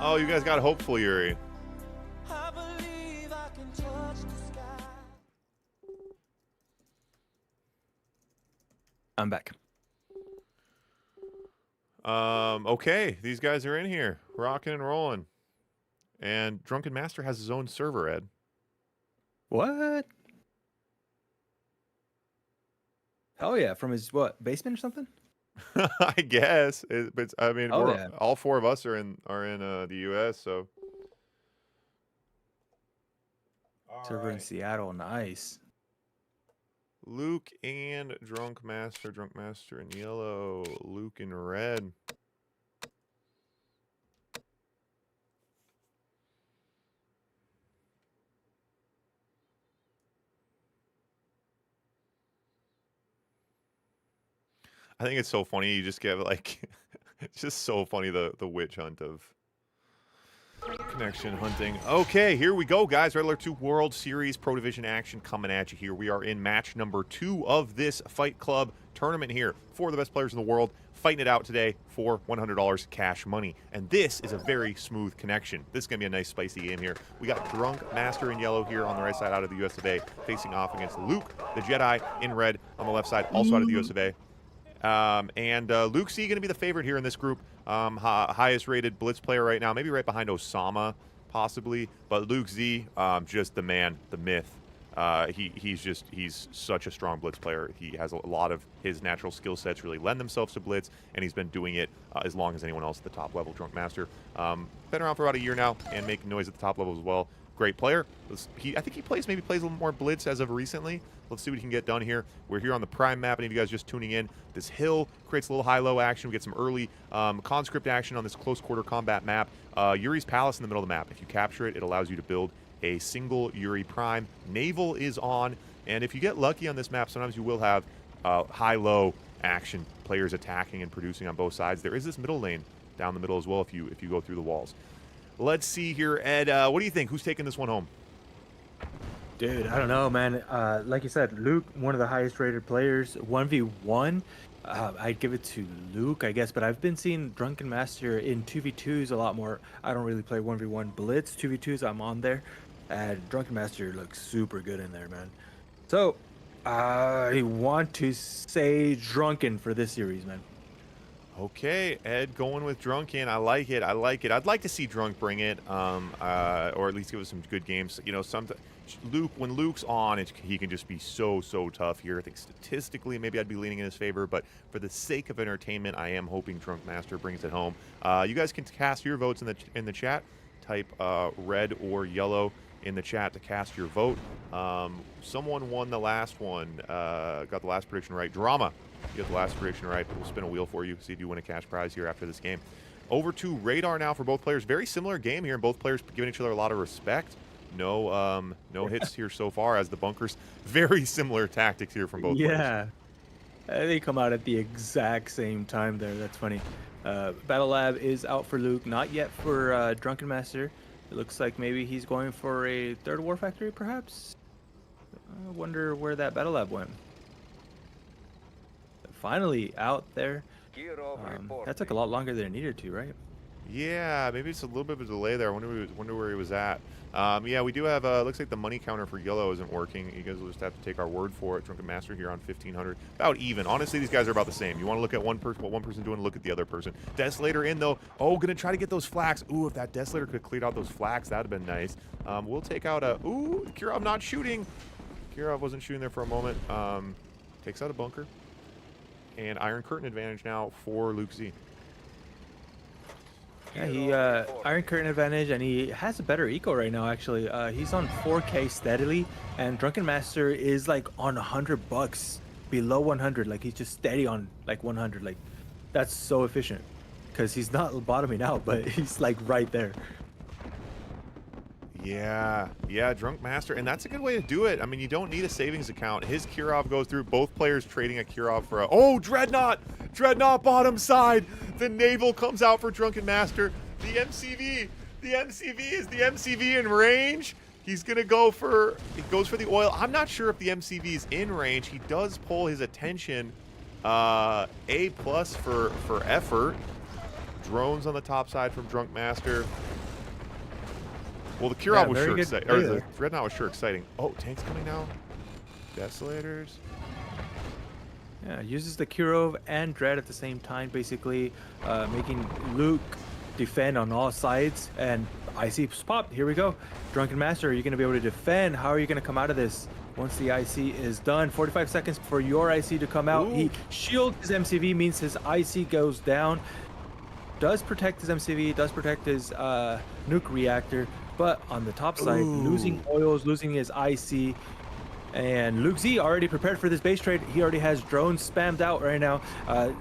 Oh, you guys got hopeful, Yuri. I'm back. Okay, these guys are in here, rocking and rolling. And Drunken Master has his own server, Ed. What? Oh yeah, from his what, basement or something? I guess. But I mean, Oh yeah. all 4 of us are in the US, so. Server in Seattle, nice. Luke and Drunk Master in yellow, Luke in red. I think it's so funny. You just get like, it's just so funny the witch hunt of connection hunting. Okay, here we go, guys. Red Alert 2 World Series Pro Division action coming at you here. We are in match number 2 of this Fight Club tournament here. 4 of the best players in the world fighting it out today for $100 cash money. And this is a very smooth connection. This is going to be a nice spicy game here. We got Drunk Master in yellow here on the right side out of the US of A, facing off against Luke, the Jedi, in red on the left side, also out of the US of A. Luke C going to be the favorite here in this group. Highest rated Blitz player right now, maybe right behind Osama, possibly. But Luke Z, just the man, the myth. He's such a strong Blitz player. He has a lot of his natural skill sets really lend themselves to Blitz, and he's been doing it as long as anyone else at the top level. Drunk Master, been around for about a year now and making noise at the top level as well. Great player. I think he plays a little more Blitz as of recently. Let's see what he can get done here. We're here on the Prime map, and if you guys just tuning in, this hill creates a little high-low action. We get some early conscript action on this close quarter combat map. Yuri's Palace in the middle of the map. If you capture it, it allows you to build a single Yuri Prime. Naval is on, and if you get lucky on this map, sometimes you will have high-low action, players attacking and producing on both sides. There is this middle lane down the middle as well if you go through the walls. Let's see here, Ed. What do you think? Who's taking this one home? Dude, I don't know, man. Like you said, Luke, one of the highest rated players. 1v1, I'd give it to Luke, I guess. But I've been seeing Drunken Master in 2v2s a lot more. I don't really play 1v1 Blitz. 2v2s, I'm on there. And Drunken Master looks super good in there, man. So, I want to say Drunken for this series, man. Okay, Ed going with Drunken. I like it. I like it. I'd like to see Drunk bring it, or at least give us some good games. You know, Luke, when Luke's on, he can just be so tough here. I think statistically, maybe I'd be leaning in his favor, but for the sake of entertainment, I am hoping Drunk Master brings it home. You guys can cast your votes in the chat. Type red or yellow in the chat to cast your vote. Someone won the last one. Got the last prediction right. Drama. You got the last prediction right. We'll spin a wheel for you, see if you win a cash prize here after this game. Over to Radar now for both players. Very similar game here, and both players giving each other a lot of respect. No hits here so far as the bunkers. Very similar tactics here from both players. Yeah. They come out at the exact same time there. That's funny. Battle Lab is out for Luke, not yet for Drunken Master. It looks like maybe he's going for a third War Factory, perhaps? I wonder where that Battle Lab went. Finally out there. That took a lot longer than it needed to, right? Yeah, maybe it's a little bit of a delay there. I wonder where he was at. Yeah, we do have, looks like the money counter for yellow isn't working. You guys will just have to take our word for it. Drunken Master here on 1,500. About even. Honestly, these guys are about the same. You want to look at what one person's doing, look at the other person. Desolator in, though. Oh, going to try to get those flags. Ooh, if that Desolator could have cleared out those flags, that would have been nice. We'll take out a... Ooh, Kirov not shooting. Kirov wasn't shooting there for a moment. Takes out a bunker. And Iron Curtain advantage now for Luke Z. Yeah, he Iron Curtain advantage, and he has a better eco right now. Actually, he's on 4K steadily, and Drunken Master is like on $100, below 100. Like he's just steady on like 100. Like that's so efficient, because he's not bottoming out, but he's like right there. Yeah, Drunk Master, and that's a good way to do it. I mean, you don't need a savings account. His Kirov goes through, both players trading a Kirov for a... Oh, Dreadnought bottom side. The Naval comes out for Drunken Master. The MCV is the MCV in range. He's gonna go for... He goes for the oil. I'm not sure if the MCV is in range. He does pull his attention. A+ for effort. drones on the top side from Drunk Master. Well, the Kirov was sure exciting. Or the Dreadnought was sure exciting. Oh, tanks coming now. Desolators. Yeah, uses the Kirov and Dread at the same time, basically making Luke defend on all sides. And IC's popped. Here we go. Drunken Master, are you going to be able to defend? How are you going to come out of this once the IC is done? 45 seconds for your IC to come out. Ooh. He shields his MCV, means his IC goes down. Does protect his MCV, does protect his nuke reactor. But on the top side, losing oils, losing his IC. And Luke Z already prepared for this base trade. He already has drones spammed out right now.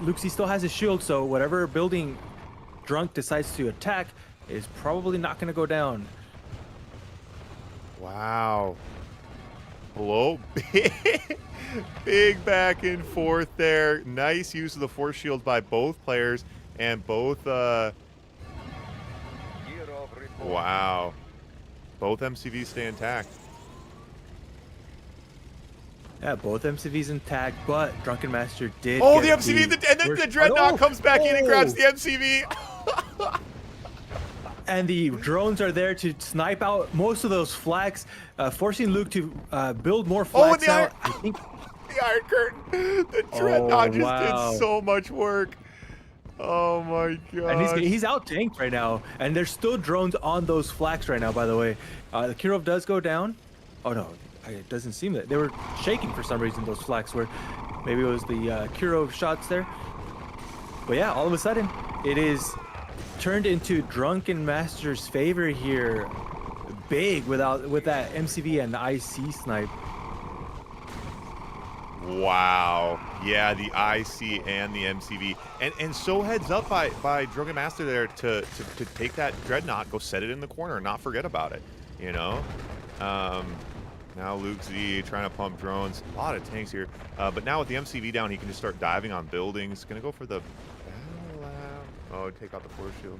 Luke Z still has his shield, so whatever building Drunk decides to attack is probably not going to go down. Wow. Hello? Big back and forth there. Nice use of the force shield by both players. And both, wow. Both MCVs stay intact. Yeah, both MCVs intact, but Drunken Master did. Oh, the MCV, and then the Dreadnought comes back in and grabs the MCV. And the drones are there to snipe out most of those flags, forcing Luke to build more flags out. I think the Iron Curtain. The Dreadnought just did so much work. Oh my god! And he's out tanked right now, and there's still drones on those flags right now. By the way, the Kirov does go down. Oh no, it doesn't seem that they were shaking for some reason. Those flags were, maybe it was the Kirov shots there. But yeah, all of a sudden, it is turned into Drunken Master's favor here, big with that MCV and the IC snipe. Wow. Yeah, the IC and the MCV. And so heads up by Drunken Master there to take that Dreadnought, go set it in the corner and not forget about it, you know? Now Luke Z trying to pump drones. A lot of tanks here. But now with the MCV down, he can just start diving on buildings. Gonna go for the battle lab. Oh, take out the force shield.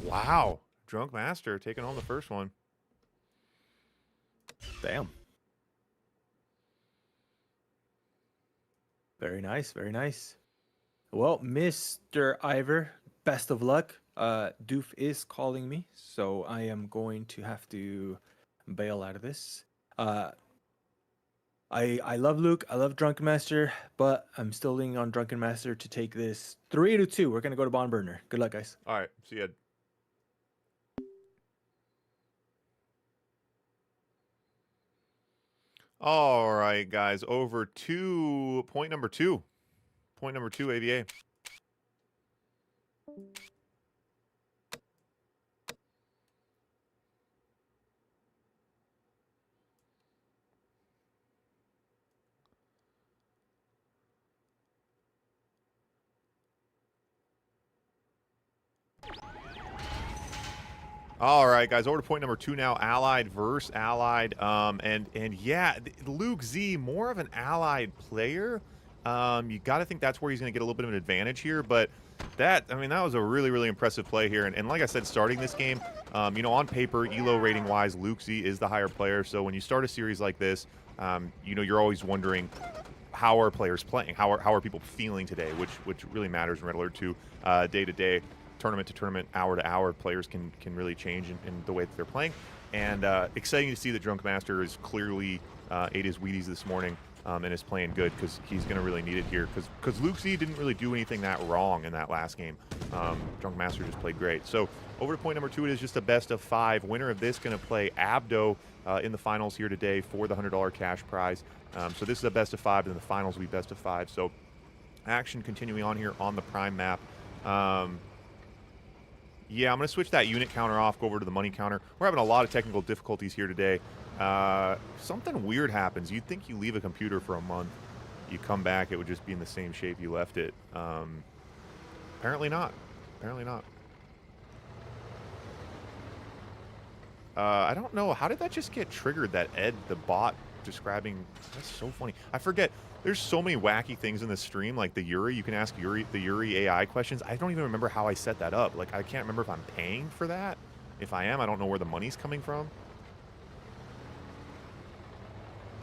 Wow. Drunk Master taking on the first one. Damn. Very nice, very nice. Well, Mr. Ivor, best of luck. Doof is calling me, so I am going to have to bail out of this. I love Luke, I love Drunken Master, but I'm still leaning on Drunken Master to take this 3-2. We're gonna go to Bond Burner. Good luck, guys. All right, see ya. All right, guys, over to point number two. Point number two, AVA. All right, guys, over to point number two now, Allied versus Allied. And yeah, Luke Z, more of an Allied player. You got to think that's where he's going to get a little bit of an advantage here, but that was a really, really impressive play here. And like I said, starting this game, you know, on paper, ELO rating-wise, Luke Z is the higher player. So when you start a series like this, you know, you're always wondering, how are players playing? How are people feeling today? Which really matters in Red Alert 2, day to day. Tournament to tournament, hour to hour, players can really change in the way that they're playing. And exciting to see that Drunk Master is clearly ate his Wheaties this morning and is playing good, because he's going to really need it here. Because Luke Z didn't really do anything that wrong in that last game. Drunk Master just played great. So over to point number two, it is just a best of 5. Winner of this going to play Abdo in the finals here today for the $100 cash prize. So this is a best of 5, and the finals will be best of 5. So action continuing on here on the Prime map. Yeah, I'm going to switch that unit counter off, go over to the money counter. We're having a lot of technical difficulties here today. Something weird happens. You'd think you leave a computer for a month, you come back, it would just be in the same shape you left it. Apparently not. Apparently not. I don't know. How did that just get triggered, that Ed, the bot, describing? That's so funny. I forget. There's so many wacky things in the stream, like the Yuri. You can ask Yuri, the Yuri AI questions. I don't even remember how I set that up. Like, I can't remember if I'm paying for that. If I am, I don't know where the money's coming from.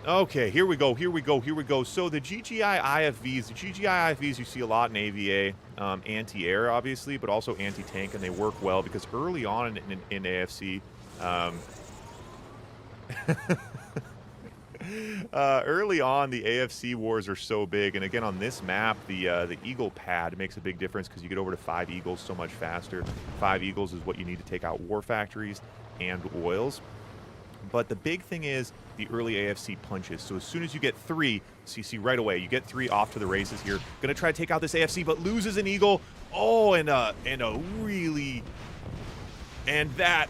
Okay, here we go. So the GGI IFVs you see a lot in AVA, anti-air obviously, but also anti-tank, and they work well because early on in AFC, early on the AFC wars are so big, and again on this map, the Eagle pad makes a big difference because you get over to 5 Eagles so much faster. 5 Eagles is what you need to take out war factories and oils. But the big thing is the early AFC punches. So as soon as you get 3, so you see right away, you get 3 off to the races here. Gonna try to take out this AFC, but loses an Eagle. Oh, and a really, and that,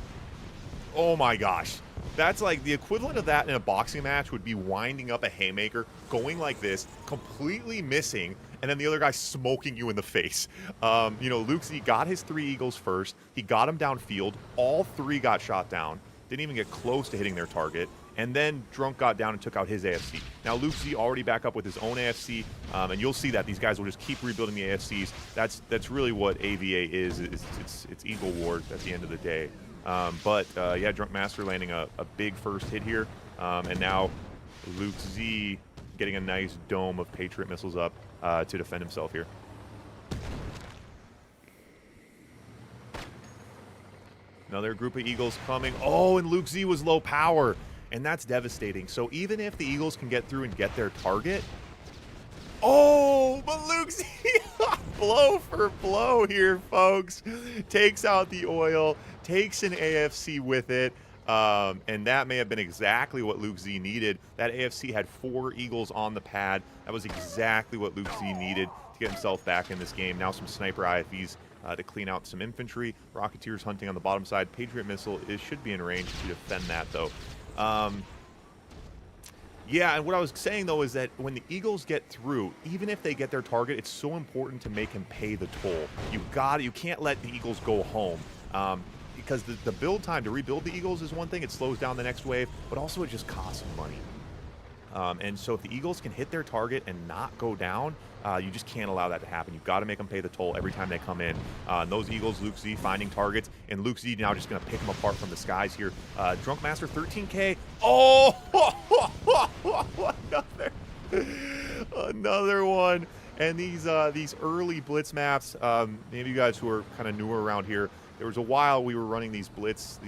oh my gosh. That's like the equivalent of that in a boxing match would be winding up a haymaker, going like this, completely missing, and then the other guy smoking you in the face. You know, Luke Z got his 3 Eagles first. He got him downfield. All 3 got shot down. Didn't even get close to hitting their target. And then Drunk got down and took out his AFC. Now Luke Z already back up with his own AFC, and you'll see that these guys will just keep rebuilding the AFCs. That's really what AVA is. It's Eagle Wars at the end of the day. Yeah, Drunk Master landing a big first hit here, and now Luke Z getting a nice dome of Patriot missiles up to defend himself here. Another group of Eagles coming. Oh, and Luke Z was low power, and that's devastating. So even if the Eagles can get through and get their target, oh, but Luke Z, blow for blow here, folks. Takes out the oil, takes an AFC with it, and that may have been exactly what Luke Z needed. That AFC had 4 Eagles on the pad. That was exactly what Luke Z needed to get himself back in this game. Now some sniper IFVs to clean out some infantry. Rocketeers hunting on the bottom side. Patriot missile should be in range to defend that, though. Yeah, and what I was saying, though, is that when the Eagles get through, even if they get their target, it's so important to make him pay the toll. You can't let the Eagles go home. Because the build time to rebuild the Eagles is one thing. It slows down the next wave, but also it just costs money. And so if the Eagles can hit their target and not go down, you just can't allow that to happen. You've got to make them pay the toll every time they come in. And those Eagles, Luke Z finding targets, and Luke Z now just going to pick them apart from the skies here. Drunk Master 13K. Oh, another one. And these early Blitz maps, maybe you guys who are kind of newer around here, there was a while we were running these Blitz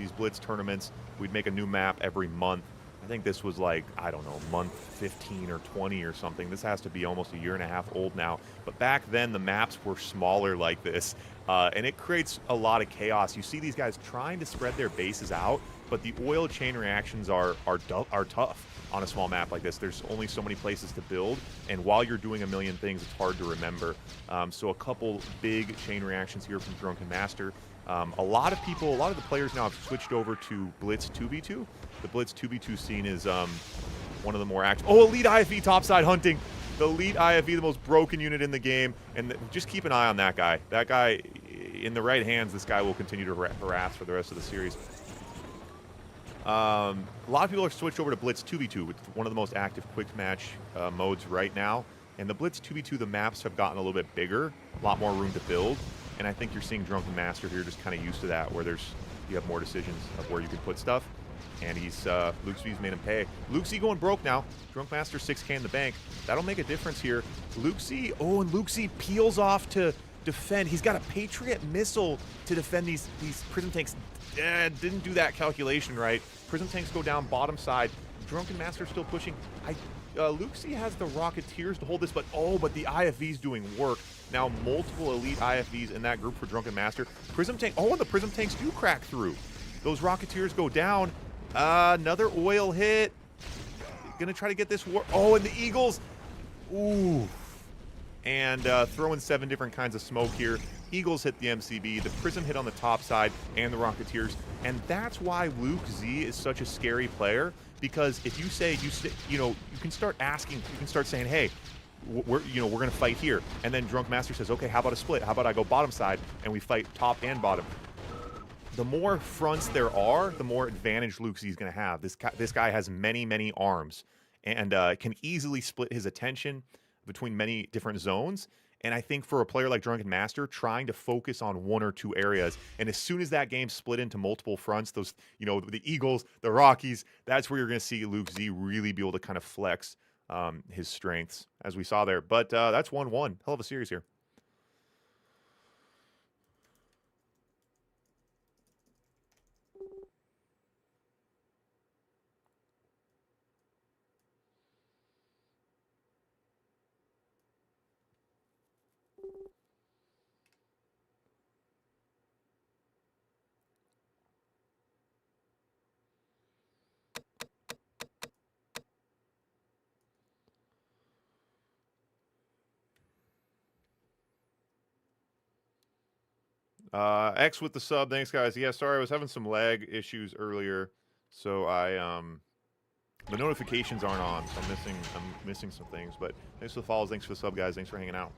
tournaments. We'd make a new map every month. I think this was like, I don't know, month 15 or 20 or something. This has to be almost a year and a half old now. But back then, the maps were smaller like this, and it creates a lot of chaos. You see these guys trying to spread their bases out, but the oil chain reactions are tough on a small map like this. There's only so many places to build, and while you're doing a million things, it's hard to remember. So a couple big chain reactions here from Drunken Master. A lot of the players now have switched over to Blitz 2v2. The Blitz 2v2 scene is one of the more active. Oh, Elite IFV topside hunting. The Elite IFV, the most broken unit in the game. And just keep an eye on that guy. That guy, in the right hands, this guy will continue to harass for the rest of the series. A lot of people are switched over to Blitz 2v2, which is one of the most active quick match modes right now. And the Blitz 2v2, the maps have gotten a little bit bigger, a lot more room to build. And I think you're seeing Drunken Master here just kind of used to that, where you have more decisions of where you can put stuff. And Luke Z's made him pay. Luke Z going broke now. Drunk Master 6K in the bank. That'll make a difference here. Luke Z, oh, and Luke Z peels off to defend. He's got a Patriot missile to defend these Prism tanks. Didn't do that calculation right. Prism tanks go down bottom side. Drunken Master still pushing. Luke Z has the Rocketeers to hold this, but the IFV's doing work. Now multiple elite IFVs in that group for Drunken Master. Prism tank, and the Prism tanks do crack through. Those Rocketeers go down. Another oil hit. Gonna try to get this war. Oh, and the Eagles. Ooh. And throwing 7 different kinds of smoke here. Eagles hit the MCB, the Prism hit on the top side, and the Rocketeers. And that's why Luke Z is such a scary player, because if you say, you can start asking, you can start saying, hey, we're going to fight here. And then Drunk Master says, okay, how about a split? How about I go bottom side and we fight top and bottom? The more fronts there are, the more advantage Luke Z is going to have. This guy has many, many arms and can easily split his attention between many different zones. And I think for a player like Drunken Master, trying to focus on one or two areas, and as soon as that game split into multiple fronts, those, the Eagles, the Rockies, that's where you're going to see Luke Z really be able to kind of flex his strengths, as we saw there. But that's 1-1. Hell of a series here. X with the sub. Thanks, guys. Yeah, sorry, I was having some lag issues earlier, so the notifications aren't on, so I'm missing some things. But thanks for the follows. Thanks for the sub, guys. Thanks for hanging out.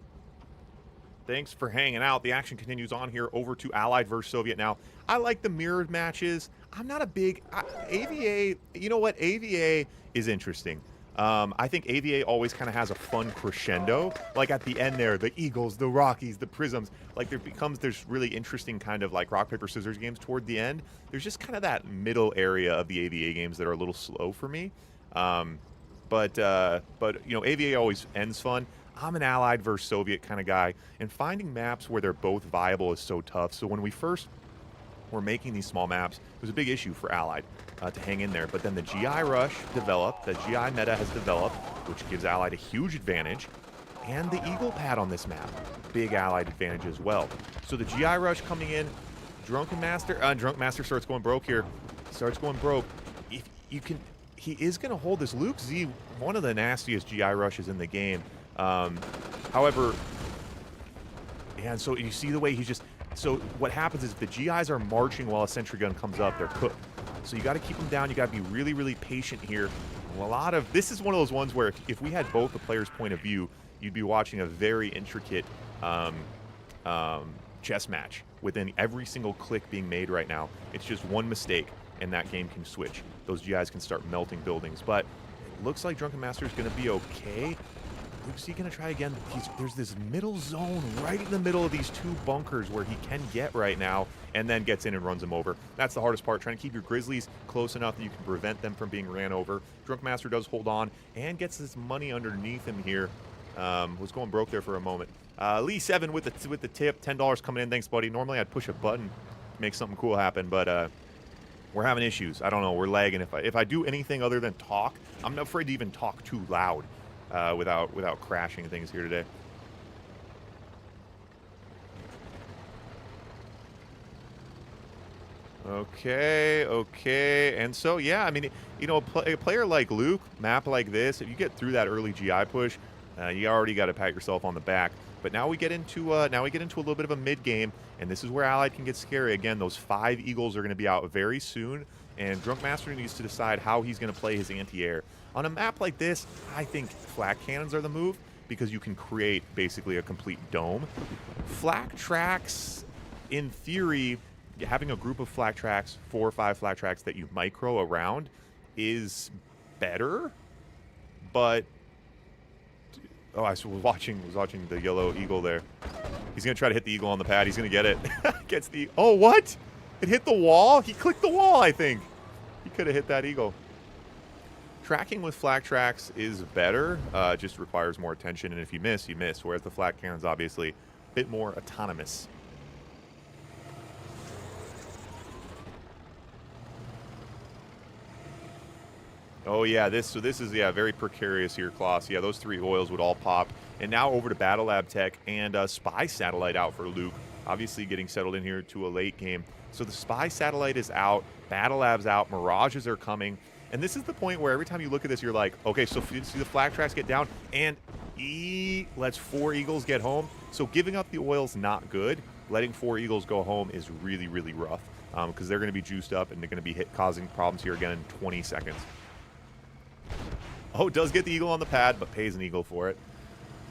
Thanks for hanging out. The action continues on here over to Allied versus Soviet now. I like the mirrored matches. I'm not a big AVA. You know what? AVA is interesting. I think AVA always kind of has a fun crescendo. Like at the end there, the Eagles, the Rockies, the Prisms. Like there's really interesting kind of like rock, paper, scissors games toward the end. There's just kind of that middle area of the AVA games that are a little slow for me. But AVA always ends fun. I'm an Allied versus Soviet kind of guy, and finding maps where they're both viable is so tough. So when we first were making these small maps, it was a big issue for Allied to hang in there. But then the GI Rush developed, the GI meta has developed, which gives Allied a huge advantage. And the Eagle Pad on this map, big Allied advantage as well. So the GI Rush coming in, Drunk Master starts going broke here. Starts going broke. If you can, he is going to hold this. Luke Z, one of the nastiest GI rushes in the game. However, and so you see the way he just, so what happens is if the GIs are marching while a sentry gun comes up, they're cooked. So you got to keep them down. You got to be really, really patient here. This is one of those ones where if we had both the player's point of view, you'd be watching a very intricate chess match within every single click being made right now. It's just one mistake and that game can switch. Those GIs can start melting buildings. But it looks like Drunken Master is going to be okay. Luke's he going to try again? There's this middle zone right in the middle of these two bunkers where he can get right now, and then gets in and runs him over. That's the hardest part, trying to keep your Grizzlies close enough that you can prevent them from being ran over. Drunk Master does hold on and gets this money underneath him here. Was going broke there for a moment. Lee 7 with the tip, $10 coming in. Thanks, buddy. Normally I'd push a button to make something cool happen, but we're having issues. I don't know. We're lagging. If I do anything other than talk, I'm not afraid to even talk too loud. Without crashing things here today. Okay. And so, yeah, I mean, a player like Luke, map like this, if you get through that early GI push, you already got to pat yourself on the back. But now we get into a little bit of a mid game, and this is where Allied can get scary. Again, those 5 Eagles are going to be out very soon, and Drunk Master needs to decide how he's going to play his anti-air. On a map like this, I think flak cannons are the move because you can create basically a complete dome. Flak tracks, in theory, having a group of flak tracks, 4 or 5 flak tracks that you micro around is better, but I was watching the yellow eagle there. He's going to try to hit the eagle on the pad. He's going to get it. Gets the... Oh, what? It hit the wall? He clicked the wall, I think. He could have hit that eagle. Tracking with flak tracks is better. It just requires more attention, and if you miss, you miss. Whereas the flak cannon's obviously a bit more autonomous. Oh yeah, this is very precarious here, Kloss. Yeah, those 3 oils would all pop. And now over to Battle Lab Tech and Spy Satellite out for Luke. Obviously getting settled in here to a late game. So the Spy Satellite is out, Battle Lab's out, Mirages are coming. And this is the point where every time you look at this, you're like, okay, so see the flak tracks get down, and lets 4 Eagles get home. So giving up the oil's not good. Letting 4 Eagles go home is really, really rough because they're going to be juiced up and they're going to be causing problems here again in 20 seconds. Oh, does get the eagle on the pad, but pays an eagle for it.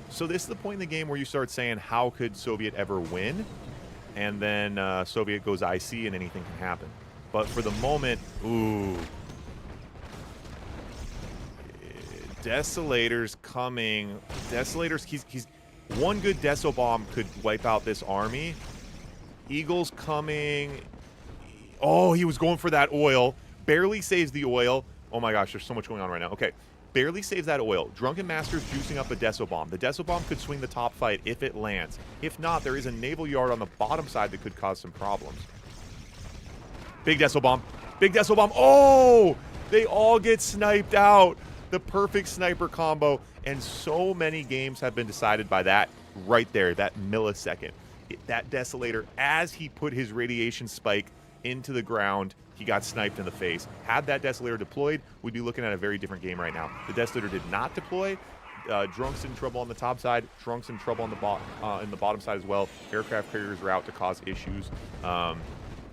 So this is the point in the game where you start saying, how could Soviet ever win? And then Soviet goes IC and anything can happen. But for the moment, ooh. Desolator's coming. Desolator's, One good Deso Bomb could wipe out this army. Eagle's coming. Oh, he was going for that oil. Barely saves the oil. Oh my gosh, there's so much going on right now. Okay, barely saves that oil. Drunken Master's juicing up a Deso Bomb. The Deso Bomb could swing the top fight if it lands. If not, there is a Naval Yard on the bottom side that could cause some problems. Big Deso Bomb. Big Deso Bomb. Oh! They all get sniped out. The perfect sniper combo. And so many games have been decided by that right there, that millisecond. That Desolator, as he put his radiation spike into the ground, he got sniped in the face. Had that Desolator deployed, we'd be looking at a very different game right now. The Desolator did not deploy. Drunk's in trouble on the top side. Drunk's in trouble on the in the bottom side as well. Aircraft carriers are out to cause issues.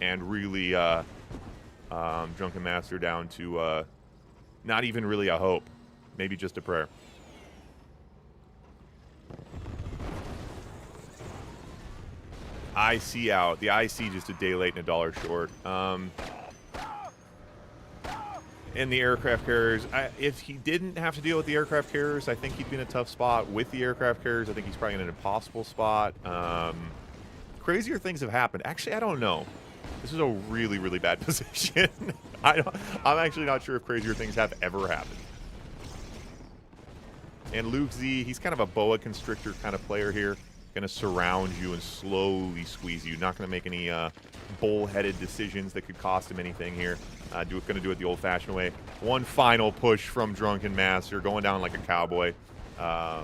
And really, Drunken Master down to not even really a hope. Maybe just a prayer. IC out. The IC just a day late and a dollar short. And the aircraft carriers, if he didn't have to deal with the aircraft carriers, I think he'd be in a tough spot. With the aircraft carriers, I think he's probably in an impossible spot. Crazier things have happened. Actually, I don't know. This is a really, really bad position. I'm actually not sure if crazier things have ever happened. And Luke Z, he's kind of a boa constrictor kind of player here. Going to surround you and slowly squeeze you. Not going to make any bull-headed decisions that could cost him anything here. Going to do it the old-fashioned way. One final push from Drunken Master, going down like a cowboy. That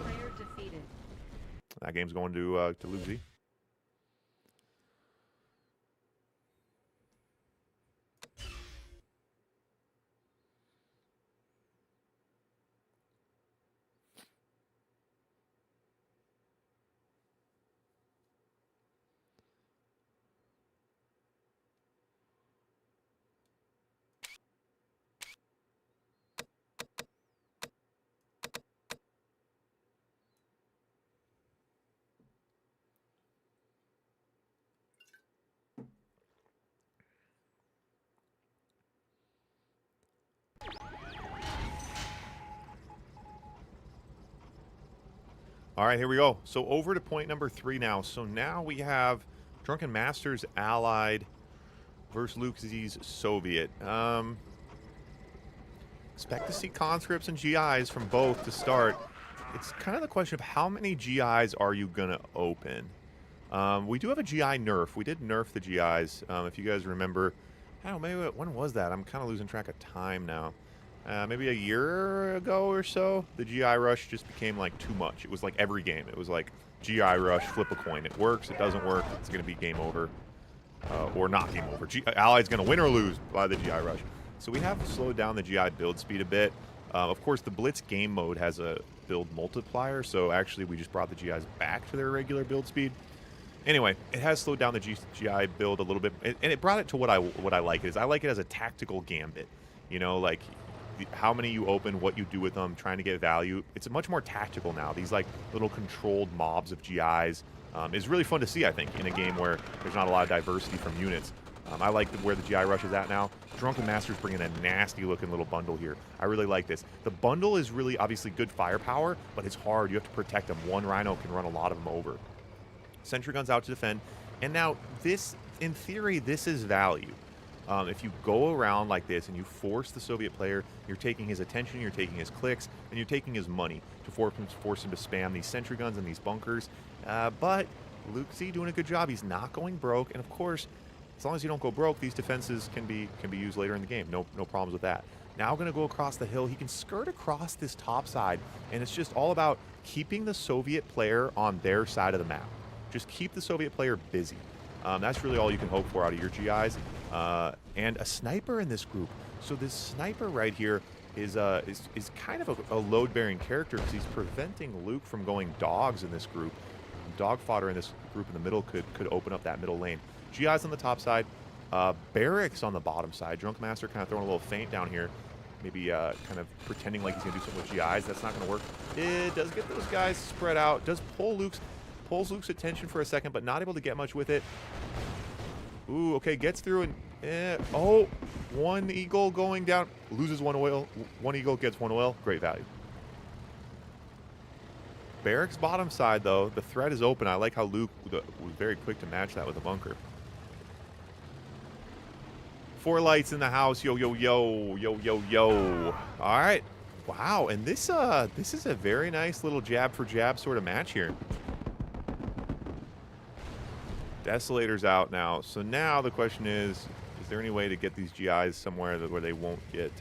game's going to Luke Z. All right, here we go. So over to point number 3 now. So now we have Drunken Master's Allied versus Luke Z's Soviet. Expect to see conscripts and GIs from both to start. It's kind of the question of how many GIs are you going to open? We do have a GI nerf. We did nerf the GIs. If you guys remember, I don't know, maybe when was that? I'm kind of losing track of time now. Maybe a year ago or so, the GI rush just became like too much. It was like every game. It was like GI rush, flip a coin. It works, it doesn't work, it's going to be game over. Or not game over. Allied's going to win or lose by the GI rush. So we have slowed down the GI build speed a bit. Of course, the Blitz game mode has a build multiplier, so actually we just brought the GIs back to their regular build speed. Anyway, it has slowed down the GI build a little bit, and it brought it to what I like. I like it as a tactical gambit. You know, like how many you open, what you do with them, trying to get value. It's much more tactical now. These like little controlled mobs of GIs is really fun to see, I think, in a game where there's not a lot of diversity from units. I like where the GI rush is at now. Drunken Master's bringing a nasty looking little bundle here. I really like this. The bundle is really obviously good firepower, but it's hard. You have to protect them. One Rhino can run a lot of them over. Sentry guns out to defend. And now this, in theory, this is value. If you go around like this and you force the Soviet player, you're taking his attention, you're taking his clicks, and you're taking his money to force him to spam these sentry guns and these bunkers. But Luke Z doing a good job. He's not going broke, and of course, as long as you don't go broke, these defenses can be used later in the game. No problems with that. Now going to go across the hill. He can skirt across this top side, and it's just all about keeping the Soviet player on their side of the map. Just keep the Soviet player busy. That's really all you can hope for out of your GIs. And a sniper in this group. So this sniper right here is kind of a load-bearing character because he's preventing Luke from going dogs in this group. Dog fodder in this group in the middle could open up that middle lane. GIs on the top side, barracks on the bottom side. Drunk Master kind of throwing a little feint down here. Maybe kind of pretending like he's going to do something with GIs. That's not going to work. It does get those guys spread out. Does pulls Luke's attention for a second, but not able to get much with it. Ooh, okay, gets through and... oh, one eagle going down. Loses one oil. One eagle gets one oil. Great value. Barracks bottom side, though. The threat is open. I like how Luke was very quick to match that with a bunker. 4 lights in the house. Yo, yo, yo. Yo, yo, yo. All right. Wow. And this is a very nice little jab for jab sort of match here. Desolator's out now. So now the question is there any way to get these GIs somewhere where they won't get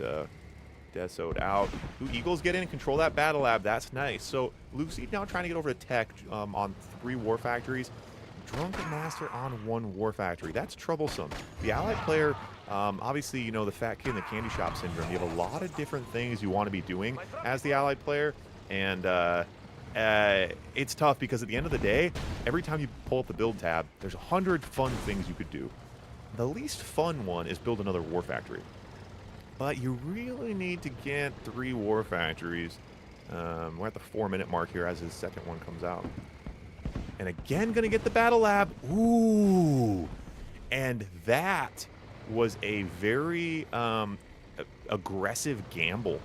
Desoed out? Ooh, Eagles get in and control that battle lab. That's nice. So Lucy now trying to get over to Tech on 3 war factories. Drunken Master on 1 war factory. That's troublesome. The allied player, obviously, you know, the fat kid in the candy shop syndrome. You have a lot of different things you want to be doing as the allied player. And it's tough because at the end of the day, every time you pull up the build tab, there's 100 fun things you could do. The least fun one is build another war factory. But you really need to get 3 war factories. We're at the 4-minute mark here as his second one comes out. And again, going to get the battle lab. Ooh. And that was a very aggressive gamble.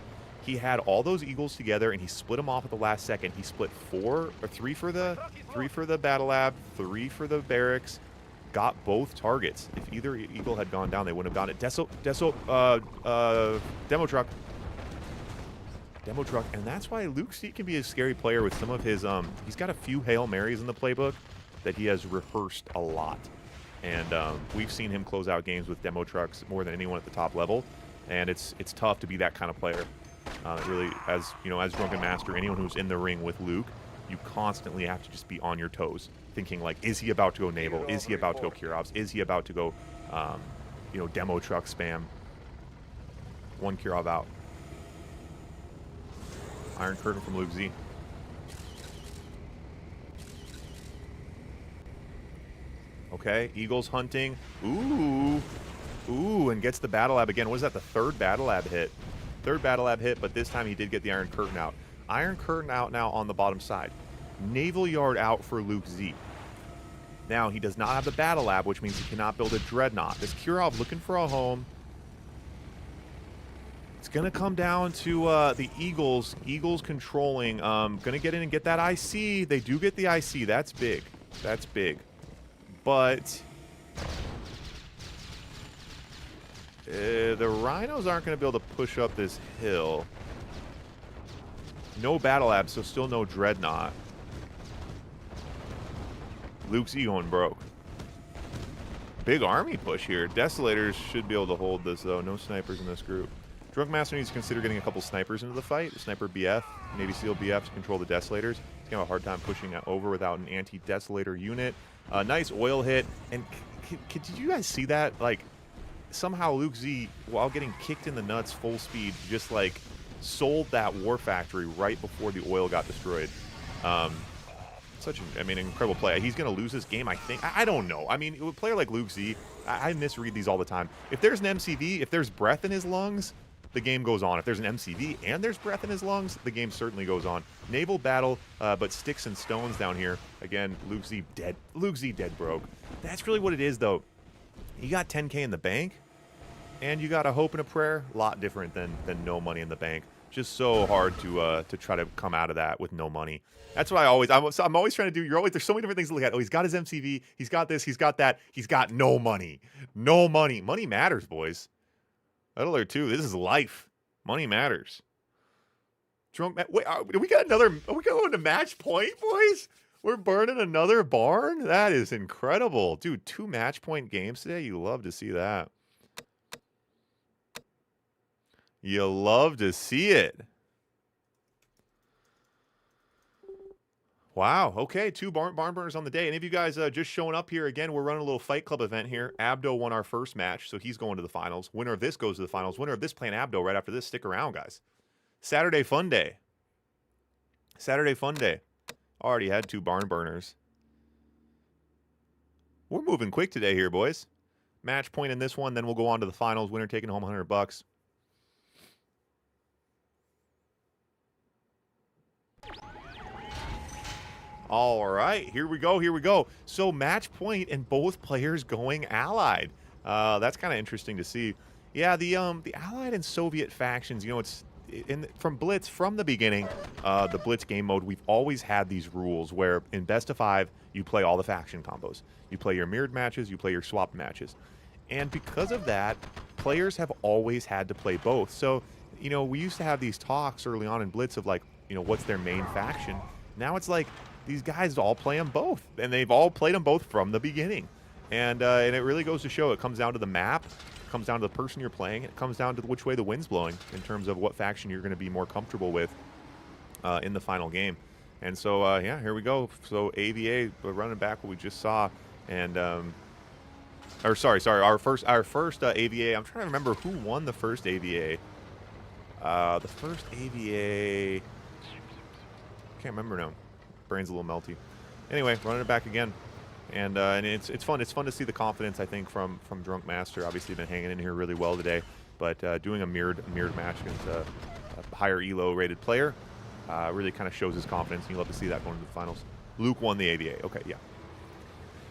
He had all those Eagles together, and he split them off at the last second. He split 3 for the battle lab, 3 for the barracks. Got both targets. If either Eagle had gone down, they wouldn't have gotten it. Demo truck, and that's why Luke C can be a scary player with some of his he's got a few Hail Marys in the playbook that he has rehearsed a lot, and we've seen him close out games with demo trucks more than anyone at the top level, and it's tough to be that kind of player. Really, as you know, as Drunken Master, anyone who's in the ring with Luke, you constantly have to just be on your toes, thinking like, is he about to go naval? Is he about to go Kurovs? Is he about to go you know, demo truck spam? 1 Kurov out. Iron Curtain from Luke Z. Okay, Eagles hunting. Ooh. Ooh, and gets the battle lab again. What is that, the 3rd battle lab hit? 3rd battle lab hit, but this time he did get the Iron Curtain out. Iron Curtain out now on the bottom side. Naval Yard out for Luke Z. Now, he does not have the battle lab, which means he cannot build a Dreadnought. This Kurov looking for a home. It's going to come down to the Eagles. Eagles controlling. Going to get in and get that IC. They do get the IC. That's big. That's big. But the Rhinos aren't going to be able to push up this hill. No battle lab, so still no Dreadnought. Luke's going broke. Big army push here. Desolators should be able to hold this, though. No snipers in this group. Drunk Master needs to consider getting a couple snipers into the fight. Sniper BF, Navy SEAL BF to control the Desolators. He's going to have a hard time pushing it over without an anti-Desolator unit. Nice oil hit. And did you guys see that? Like, somehow Luke Z, while getting kicked in the nuts full speed, just like sold that war factory right before the oil got destroyed. Such an, incredible play. He's going to lose this game, I think. I don't know. I mean, a player like Luke Z, I misread these all the time. If there's an MCV, if there's breath in his lungs, the game goes on. If there's an MCV and there's breath in his lungs, the game certainly goes on. Naval battle, but sticks and stones down here. Again, Luke Z dead. Luke Z dead broke. That's really what it is, though. You got 10K in the bank, and you got a hope and a prayer. A lot different than no money in the bank. Just so hard to try to come out of that with no money. That's why I'm always trying to do. There's so many different things to look at. Oh, he's got his MCV. He's got this. He's got that. He's got no money. No money. Money matters, boys. That'll learn too. This is life. Money matters. Wait, we got another. Are we going to match point, boys? We're burning another barn? That is incredible. Dude, 2 match point games today. You love to see that. You love to see it. Wow. Okay, 2 barn burners on the day. Any of you guys just showing up here again? We're running a little Fight Club event here. Abdo won our first match, so he's going to the finals. Winner of this goes to the finals. Winner of this playing Abdo right after this. Stick around, guys. Saturday fun day. Saturday fun day. Already had 2 barn burners. We're moving quick today here, boys. Match point in this one, then we'll go on to the finals. Winner taking home $100. All right, here we go, here we go. So match point and both players going allied. That's kind of interesting to see. Yeah, the allied and Soviet factions, you know, from Blitz, from the beginning, the Blitz game mode, we've always had these rules where in best of 5, you play all the faction combos. You play your mirrored matches, you play your swapped matches. And because of that, players have always had to play both. So, you know, we used to have these talks early on in Blitz of like, you know, what's their main faction? Now it's like these guys all play them both, and they've all played them both from the beginning. And it really goes to show it comes down to the map, it comes down to the person you're playing, it comes down to which way the wind's blowing in terms of what faction you're going to be more comfortable with in the final game. And so, yeah, here we go. So AVA, running back what we just saw, and or sorry, our first AVA. I'm trying to remember who won the first AVA. The first AVA, can't remember now. Brain's a little melty. Anyway, running it back again, and it's fun. It's fun to see the confidence, I think, from Drunk Master. Obviously, been hanging in here really well today, but doing a mirrored match against a higher elo rated player really kind of shows his confidence, and you love to see that going into the finals. Luke won the AVA. Okay, yeah.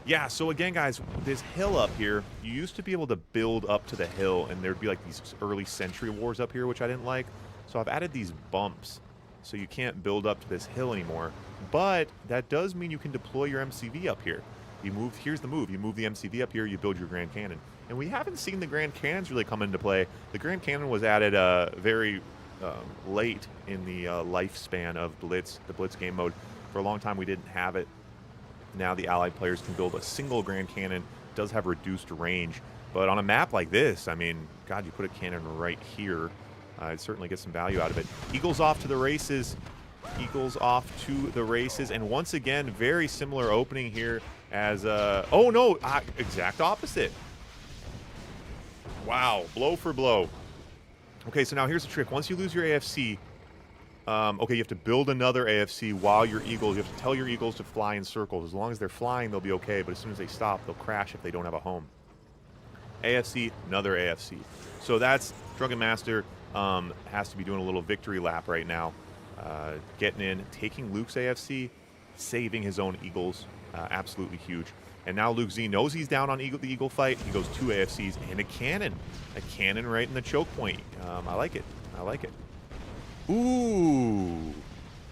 Yeah, so again, guys, this hill up here, you used to be able to build up to the hill, and there'd be like these early Sentry Wars up here, which I didn't like. So I've added these bumps, so you can't build up to this hill anymore. But that does mean you can deploy your MCV up here. Here's the move. You move the MCV up here, you build your Grand Cannon. And we haven't seen the Grand Cannons really come into play. The Grand Cannon was added very late in the lifespan of Blitz, the Blitz game mode. For a long time, we didn't have it. Now the allied players can build a single Grand Cannon. It does have reduced range, but on a map like this, I mean, God, you put a cannon right here, I'd certainly get some value out of it. Eagles off to the races. Eagles off to the races, and once again, very similar opening here as oh no, exact opposite. Wow, blow for blow. Okay, so now here's the trick. Once you lose your AFC, okay, you have to build another AFC while your Eagles, you have to tell your Eagles to fly in circles. As long as they're flying, they'll be okay, but as soon as they stop, they'll crash if they don't have a home. AFC, another AFC. So that's Drunken Master has to be doing a little victory lap right now. Getting in, taking Luke's AFC, saving his own Eagles. Absolutely huge. And now Luke Z knows he's down on the Eagle fight. He goes 2 AFCs and a cannon. A cannon right in the choke point. I like it. I like it. Ooh.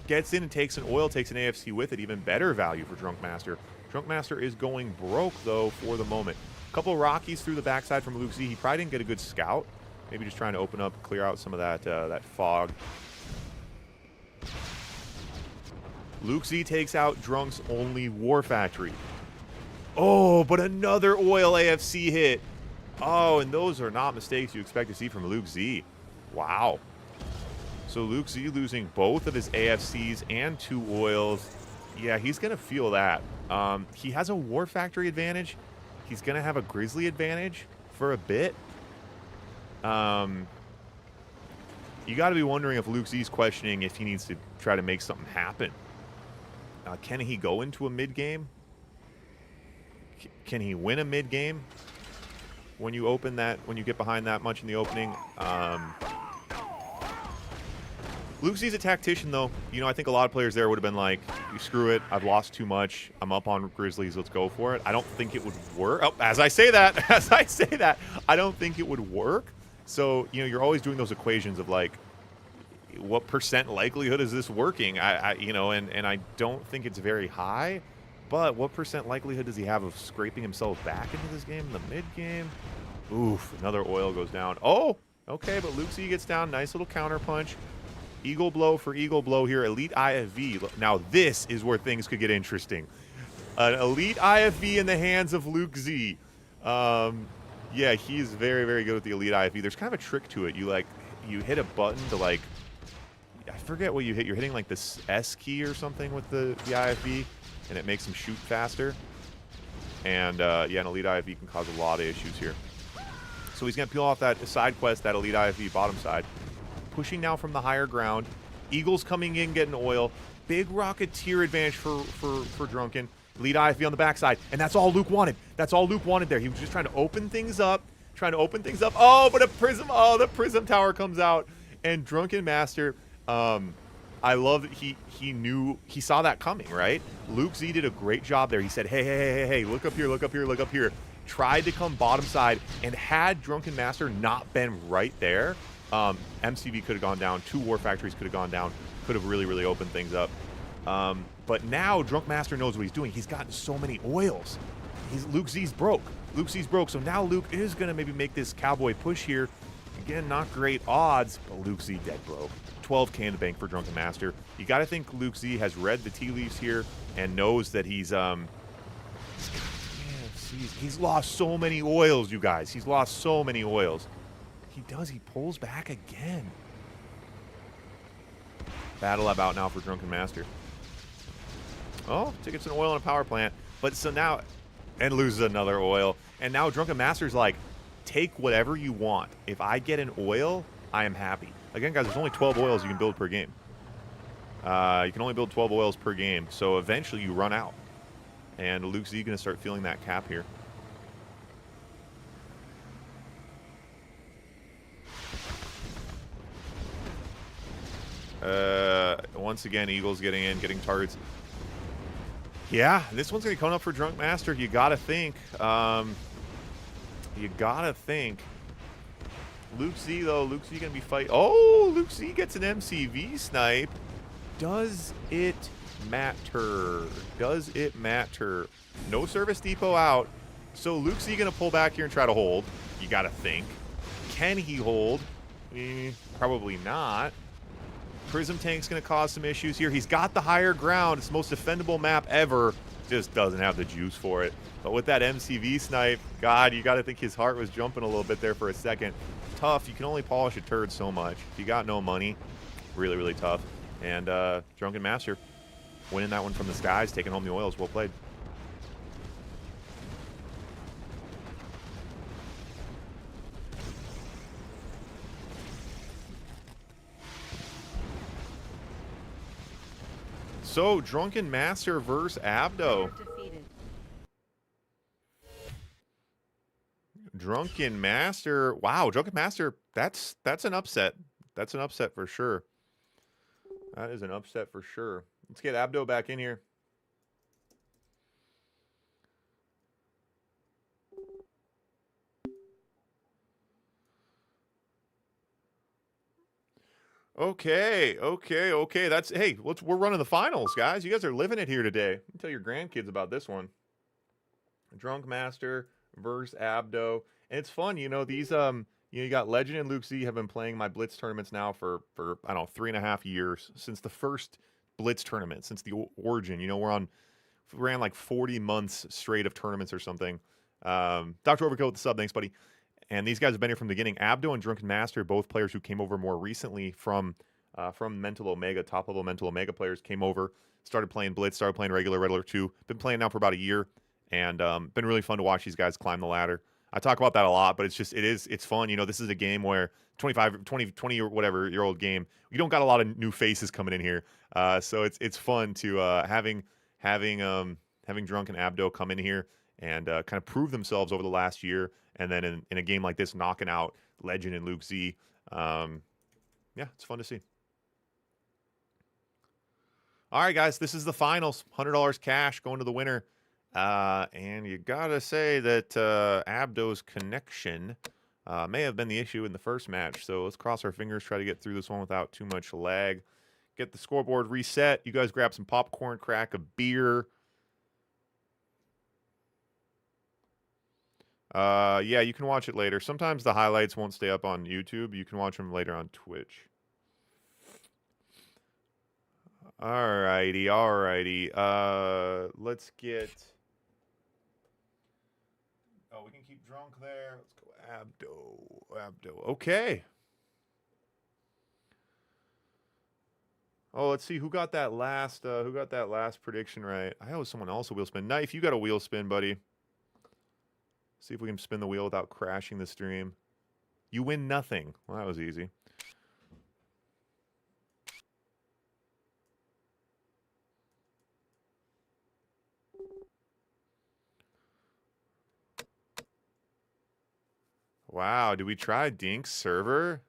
Gets in and takes an oil, takes an AFC with it. Even better value for Drunk Master. Drunk Master is going broke, though, for the moment. A couple Rockies through the backside from Luke Z. He probably didn't get a good scout. Maybe just trying to open up, clear out some of that fog. Luke Z takes out Drunk's only War Factory. Oh, but another oil AFC hit. Oh, and those are not mistakes you expect to see from Luke Z. Wow. So Luke Z losing both of his AFCs and 2 oils. Yeah, he's going to feel that. He has a War Factory advantage. He's going to have a Grizzly advantage for a bit. You got to be wondering if Luke Z's questioning if he needs to try to make something happen. Can he go into a mid-game? Can he win a mid-game when you open that, when you get behind that much in the opening? Luke Z's a tactician, though. You know, I think a lot of players there would have been like, screw it, I've lost too much. I'm up on Grizzlies, let's go for it. I don't think it would work. Oh, as I say that, I don't think it would work. So, you know, you're always doing those equations of like, what % likelihood is this working? You know, and I don't think it's very high. But what % likelihood does he have of scraping himself back into this game in the mid-game? Oof, another oil goes down. Oh, okay, but Luke Z gets down. Nice little counter punch. Eagle blow for eagle blow here. Elite IFV. Now this is where things could get interesting. An elite IFV in the hands of Luke Z. Yeah, he's very, very good with the elite IFV. There's kind of a trick to it. You hit a button to like, I forget what you hit. You're hitting like this S key or something with the IFV, and it makes him shoot faster. And yeah, an elite IFV can cause a lot of issues here. So he's going to peel off that side quest, that elite IFV bottom side. Pushing now from the higher ground. Eagles coming in, getting oil. Big Rocketeer advantage for Drunken. Elite IFV on the backside. And that's all Luke wanted. That's all Luke wanted there. He was just trying to open things up. Oh, but a Prism. Oh, the Prism Tower comes out. And Drunken Master, I love that he knew, he saw that coming, right? Luke Z did a great job there. He said, hey, look up here, look up here, look up here. Tried to come bottom side, and had Drunken Master not been right there, MCV could have gone down. 2 War Factories could have gone down. Could have really, really opened things up. But now Drunk Master knows what he's doing. He's gotten so many oils. Luke Z's broke. Luke Z's broke. So now Luke is going to maybe make this cowboy push here. Again, not great odds, but Luke Z dead broke. 12K in the bank for Drunken Master. You got to think Luke Z has read the tea leaves here and knows that he's lost so many oils, you guys. He's lost so many oils. He does. He pulls back again. Battle Lab out now for Drunken Master. Oh, tickets an oil and a power plant. But so now, and loses another oil. And now Drunken Master's like, take whatever you want. If I get an oil, I am happy. Again, guys, there's only 12 oils you can build per game. You can only build 12 oils per game. So eventually you run out. And Luke Z going to start feeling that cap here. Once again, Eagles getting in, getting targets. Yeah, this one's going to be coming up for Drunk Master. You got to think. You got to think. Luke Z, though. Luke Z going to be fighting. Oh, Luke Z gets an MCV snipe. Does it matter? Does it matter? No service depot out. So Luke Z going to pull back here and try to hold. You got to think. Can he hold? Probably not. Prism Tank's going to cause some issues here. He's got the higher ground. It's the most defendable map ever. Just doesn't have the juice for it. But with that MCV snipe, God, you got to think his heart was jumping a little bit there for a second. Tough. You can only polish a turd so much. If you got no money, really, really tough. And Drunken Master winning that one from the skies, taking home the oils. Well played. So, Drunken Master versus Abdo. Drunken Master. Wow, Drunken Master, that's an upset. That's an upset for sure. That is an upset for sure. Let's get Abdo back in here. Okay. That's, hey, we're running the finals, guys. You guys are living it here today. Tell your grandkids about this one. Drunk Master versus Abdo. And it's fun, you know, these you got Legend and Luke Z have been playing my Blitz tournaments now for I don't know, 3.5 years since the first Blitz tournament, since the origin. You know, ran like 40 months straight of tournaments or something. Dr. Overkill with the sub, thanks, buddy. And these guys have been here from the beginning. Abdo and Drunken Master, both players who came over more recently from Mental Omega, top-level Mental Omega players, came over, started playing Blitz, started playing regular Red Alert 2. Been playing now for about a year, and been really fun to watch these guys climb the ladder. I talk about that a lot, but it's fun. You know, this is a game where 20 or whatever year old game, you don't got a lot of new faces coming in here. So it's fun to having Drunk and Abdo come in here and kind of prove themselves over the last year. And then in a game like this, knocking out Legend and Luke Z. Yeah, it's fun to see. All right, guys, this is the finals. $100 cash going to the winner. And you got to say that Abdo's connection may have been the issue in the first match. So let's cross our fingers, try to get through this one without too much lag. Get the scoreboard reset. You guys grab some popcorn, crack a beer. Yeah, you can watch it later. Sometimes the highlights won't stay up on YouTube. You can watch them later on Twitch. Alrighty. Let's get... Oh, we can keep Drunk there. Let's go Abdo. Okay. Oh, let's see who got that last prediction right. I owe someone else a wheel spin. Knife, you got a wheel spin, buddy. See if we can spin the wheel without crashing the stream. You win nothing. Well, that was easy. Wow, did we try Dink's server?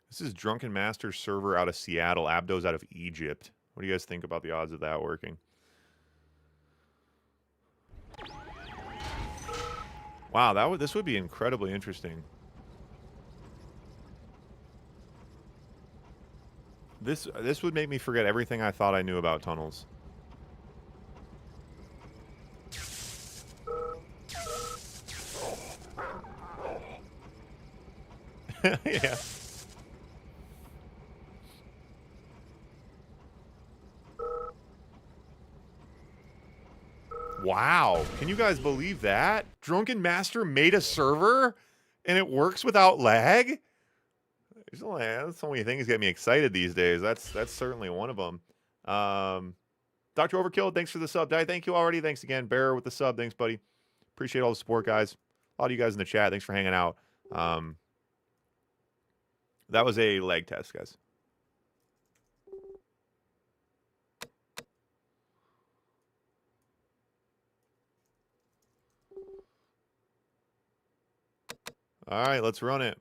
This is Drunken Master's server out of Seattle. Abdo's out of Egypt. What do you guys think about the odds of that working? Wow, this would be incredibly interesting. This would make me forget everything I thought I knew about tunnels. Yeah. Wow. Can you guys believe that? Drunken Master made a server and it works without lag? That's so many things get me excited these days. That's certainly one of them. Dr. Overkill, thanks for the sub. Thank you already. Thanks again. Bear with the sub. Thanks, buddy. Appreciate all the support, guys. A lot of you guys in the chat. Thanks for hanging out. That was a leg test, guys. All right, let's run it.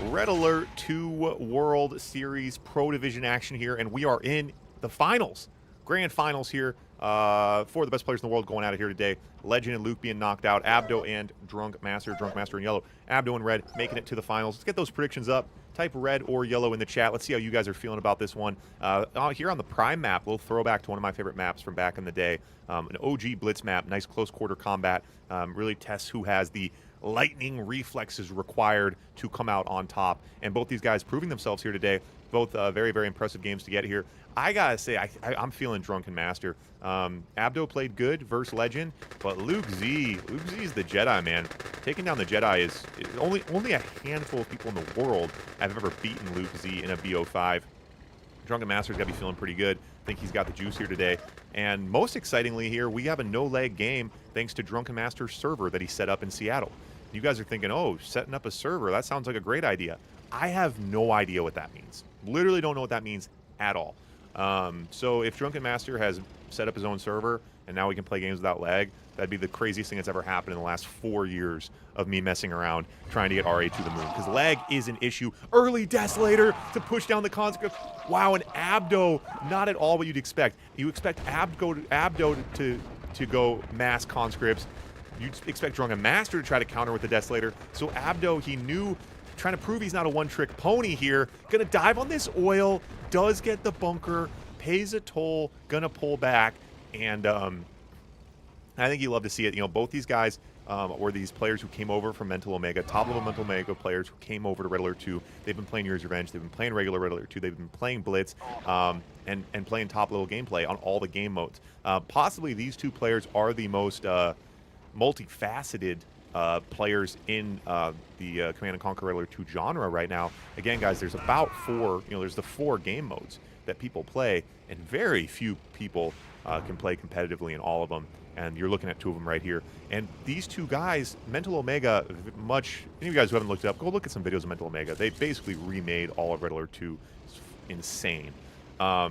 Red Alert 2 World Series Pro Division action here, and we are in the finals. Grand finals here for the best players in the world going at it here today. Legend and Luke being knocked out. Abdo and Drunk Master in yellow. Abdo and Red making it to the finals. Let's get those predictions up. Type red or yellow in the chat. Let's see how you guys are feeling about this one. Here on the Prime map, we'll throw back to one of my favorite maps from back in the day. An OG Blitz map, nice close quarter combat. Really tests who has the lightning reflexes required to come out on top. And both these guys proving themselves here today. Both very, very impressive games to get here. I gotta say, I'm feeling Drunken Master. Abdo played good versus Legend, but Luke Z is the Jedi, man. Taking down the Jedi is only a handful of people in the world have ever beaten Luke Z in a BO5. Drunken Master's gotta be feeling pretty good. I think he's got the juice here today. And most excitingly here, we have a no-lag game thanks to Drunken Master's server that he set up in Seattle. You guys are thinking, oh, setting up a server, that sounds like a great idea. I have no idea what that means. Literally don't know what that means at all. So if Drunken Master has set up his own server and now we can play games without lag, that'd be the craziest thing that's ever happened in the last 4 years of me messing around trying to get RA to the moon. Because lag is an issue. Early Desolator to push down the conscript. Wow, and Abdo, not at all what you'd expect. You expect Abdo to go mass conscripts. You'd expect Drunken Master to try to counter with the Desolator. So Abdo, he knew, trying to prove he's not a one-trick pony here. Gonna dive on this oil, does get the bunker, pays a toll, gonna pull back, and I think you love to see it. You know, both these guys were these players who came over from Mental Omega, top-level Mental Omega players who came over to Red Alert 2. They've been playing Yuri's Revenge, they've been playing regular Red Alert 2, they've been playing Blitz, and playing top-level gameplay on all the game modes. Possibly these two players are the most multifaceted players in the Command & Conquer Red Alert 2 genre right now. Again, guys, there's about there's the 4 game modes that people play, and very few people can play competitively in all of them. And you're looking at 2 of them right here. And these 2 guys, Mental Omega, any of you guys who haven't looked it up, go look at some videos of Mental Omega. They basically remade all of Red Alert 2. It's insane. I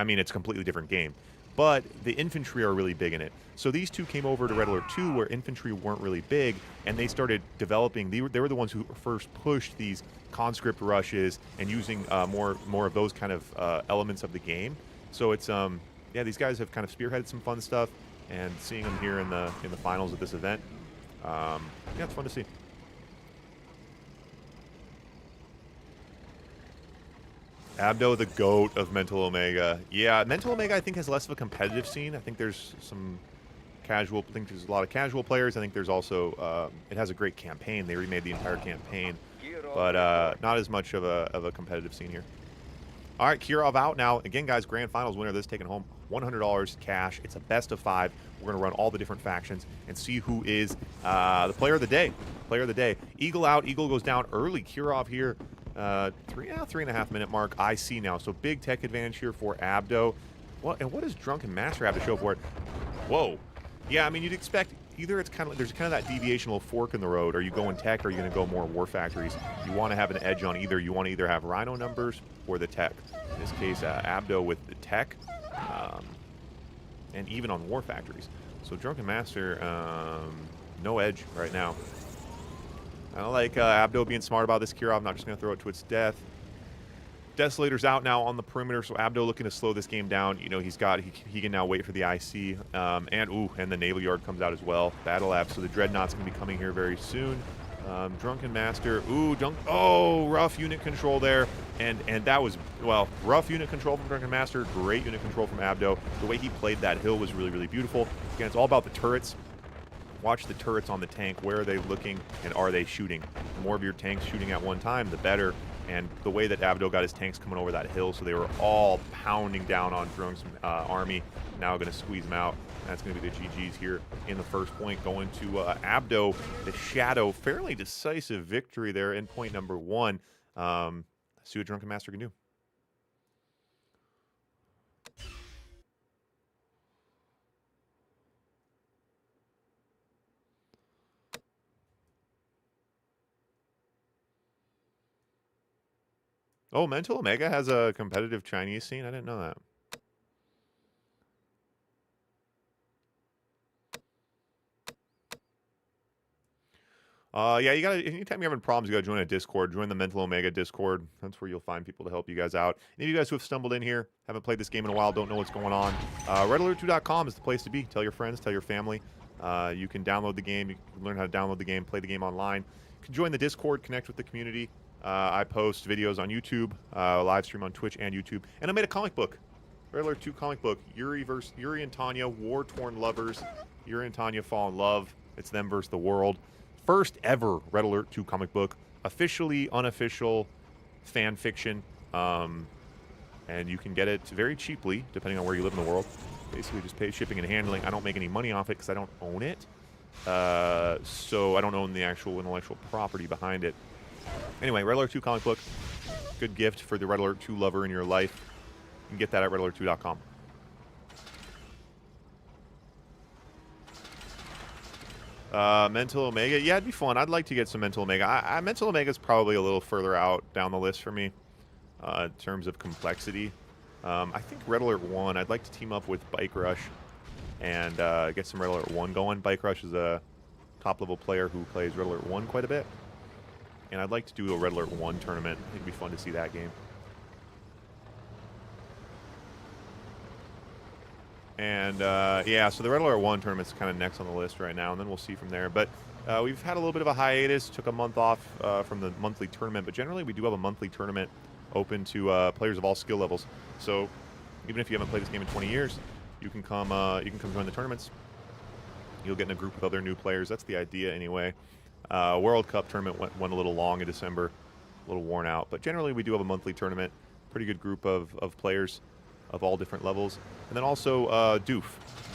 mean, it's a completely different game. But the infantry are really big in it. So these 2 came over to Red Alert 2 where infantry weren't really big, and they started developing. They were the ones who first pushed these conscript rushes and using more of those kind of elements of the game. So it's yeah, these guys have kind of spearheaded some fun stuff, and seeing them here in the finals of this event, yeah, it's fun to see. Abdo, the GOAT of Mental Omega. Yeah, Mental Omega, I think, has less of a competitive scene. I think there's some casual, I think there's a lot of casual players. I think there's also, it has a great campaign. They remade the entire campaign, but not as much of a competitive scene here. All right, Kirov out now. Again, guys, Grand Finals winner of this, taking home $100 cash. It's a best of 5. We're going to run all the different factions and see who is the player of the day. Player of the day. Eagle out. Eagle goes down early. Kirov here. 3.5 minute mark. I see now. So big tech advantage here for Abdo. What does Drunken Master have to show for it? Whoa. Yeah, I mean, you'd expect either it's kind of, there's kind of that deviational fork in the road. Are you going tech, or are you going to go more war factories? You want to have an edge on either. You want to either have Rhino numbers or the tech. In this case, Abdo with the tech, and even on war factories. So Drunken Master, no edge right now. I don't like Abdo being smart about this Kirov. I'm not just going to throw it to its death. Desolator's out now on the perimeter, so Abdo looking to slow this game down. You know, he can now wait for the IC. And the Naval Yard comes out as well. Battle App, so the Dreadnought's going to be coming here very soon. Drunken Master, rough unit control there. And that was, well, rough unit control from Drunken Master, great unit control from Abdo. The way he played that hill was really, really beautiful. Again, it's all about the turrets. Watch the turrets on the tank. Where are they looking and are they shooting? The more of your tanks shooting at one time, the better. And the way that Abdo got his tanks coming over that hill, so they were all pounding down on Drunk's army. Now going to squeeze them out. That's going to be the GGs here in the first point. Going to Abdo, the Shadow. Fairly decisive victory there in point number 1. See what Drunken Master can do. Oh, Mental Omega has a competitive Chinese scene? I didn't know that. Yeah, anytime you're having problems, you gotta join a Discord. Join the Mental Omega Discord. That's where you'll find people to help you guys out. Any of you guys who have stumbled in here, haven't played this game in a while, don't know what's going on, redalert2.com is the place to be. Tell your friends, tell your family. You can download the game, you can learn how to download the game, play the game online. You can join the Discord, connect with the community. I post videos on YouTube, live stream on Twitch and YouTube, and I made a comic book, Red Alert 2 comic book, Yuri and Tanya, war-torn lovers. Yuri and Tanya fall in love. It's them versus the world. First ever Red Alert 2 comic book, officially unofficial fan fiction, and you can get it very cheaply depending on where you live in the world. Basically, just pay shipping and handling. I don't make any money off it because I don't own it, so I don't own the actual intellectual property behind it. Anyway, Red Alert 2 comic book, good gift for the Red Alert 2 lover in your life. You can get that at redalert2.com. Mental Omega, yeah, it'd be fun. I'd like to get some Mental Omega. Mental Omega's probably a little further out down the list for me in terms of complexity. I think Red Alert 1, I'd like to team up with Bike Rush and get some Red Alert 1 going. Bike Rush is a top-level player who plays Red Alert 1 quite a bit. And I'd like to do a Red Alert 1 tournament. I think it'd be fun to see that game. And, yeah, so the Red Alert 1 tournament's kind of next on the list right now, and then we'll see from there. But we've had a little bit of a hiatus, took a month off from the monthly tournament, but generally we do have a monthly tournament open to players of all skill levels. So even if you haven't played this game in 20 years, you can come join the tournaments. You'll get in a group with other new players. That's the idea anyway. World Cup tournament went a little long in December, a little worn out, but generally we do have a monthly tournament. Pretty good group of players of all different levels. And then also Doof.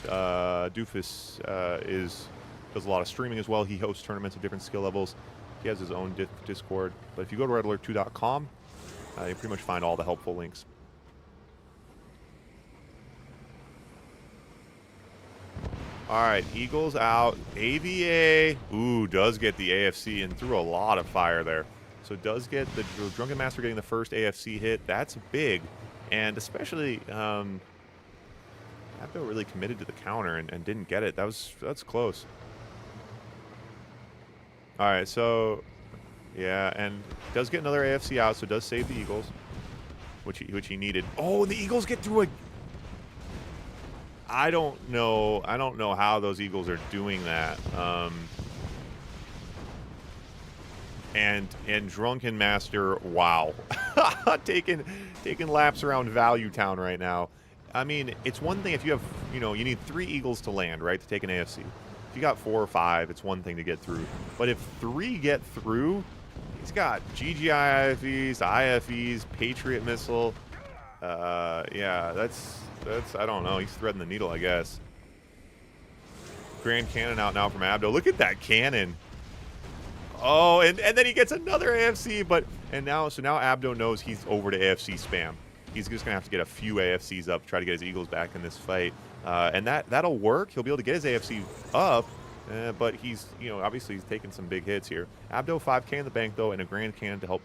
Doofus does a lot of streaming as well. He hosts tournaments of different skill levels. He has his own Discord. But if you go to redalert2.com, you pretty much find all the helpful links. All right, Eagles out. AVA, does get the AFC and threw a lot of fire there. So does get the Drunken Master getting the first AFC hit. That's big. And especially, Abdo really committed to the counter and didn't get it. That's close. All right, so, yeah, and does get another AFC out, so does save the Eagles, which he needed. Oh, and the Eagles get through a... I don't know how those Eagles are doing that. And Drunken Master, wow, taking laps around Value Town right now. I mean, it's one thing if you have, you need 3 Eagles to land, right, to take an AFC. If you got 4 or 5, it's one thing to get through. But if 3 get through, he's got GGI IFEs, IFEs, Patriot Missile. Yeah, that's I don't know. He's threading the needle, I guess. Grand Cannon out now from Abdo. Look at that cannon. Oh, and then he gets another AFC, so now Abdo knows he's over to AFC spam. He's just gonna have to get a few AFCs up to try to get his Eagles back in this fight, and that'll work. He'll be able to get his AFC up, but he's obviously he's taking some big hits here. Abdo 5K in the bank though, and a Grand Cannon to help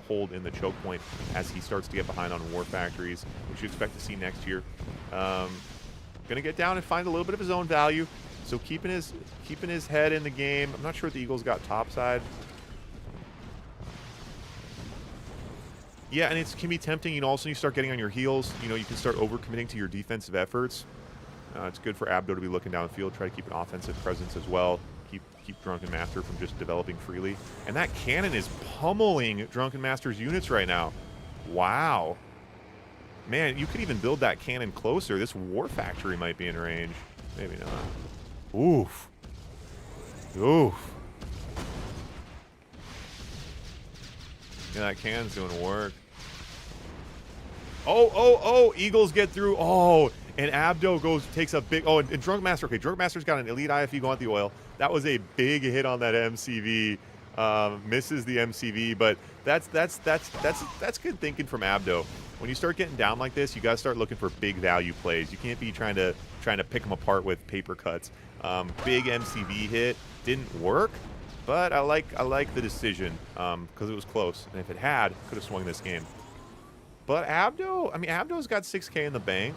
hold in the choke point as he starts to get behind on War Factories, which you expect to see next year. Gonna get down and find a little bit of his own value. So keeping his head in the game. I'm not sure if the Eagles got topside. Yeah, and it can be tempting. You know, also you start getting on your heels. You know, you can start overcommitting to your defensive efforts. It's good for Abdo to be looking down the field, try to keep an offensive presence as well. Keep Drunken Master from just developing freely. And that cannon is pummeling Drunken Master's units right now. Wow. Man, you could even build that cannon closer. This War Factory might be in range. Maybe not. Oof. Oof. Yeah, that cannon's doing work. Oh, Eagles get through. Oh, and Abdo takes a big, and Drunk Master. Okay, Drunk Master's got an elite IFE going at the oil. That was a big hit on that MCV. Misses the MCV, but that's good thinking from Abdo. When you start getting down like this, you got to start looking for big value plays. You can't be trying to pick them apart with paper cuts. Big MCV hit didn't work, but I like the decision because it was close, and if it had, could have swung this game. But Abdo, I mean, Abdo's got 6K in the bank.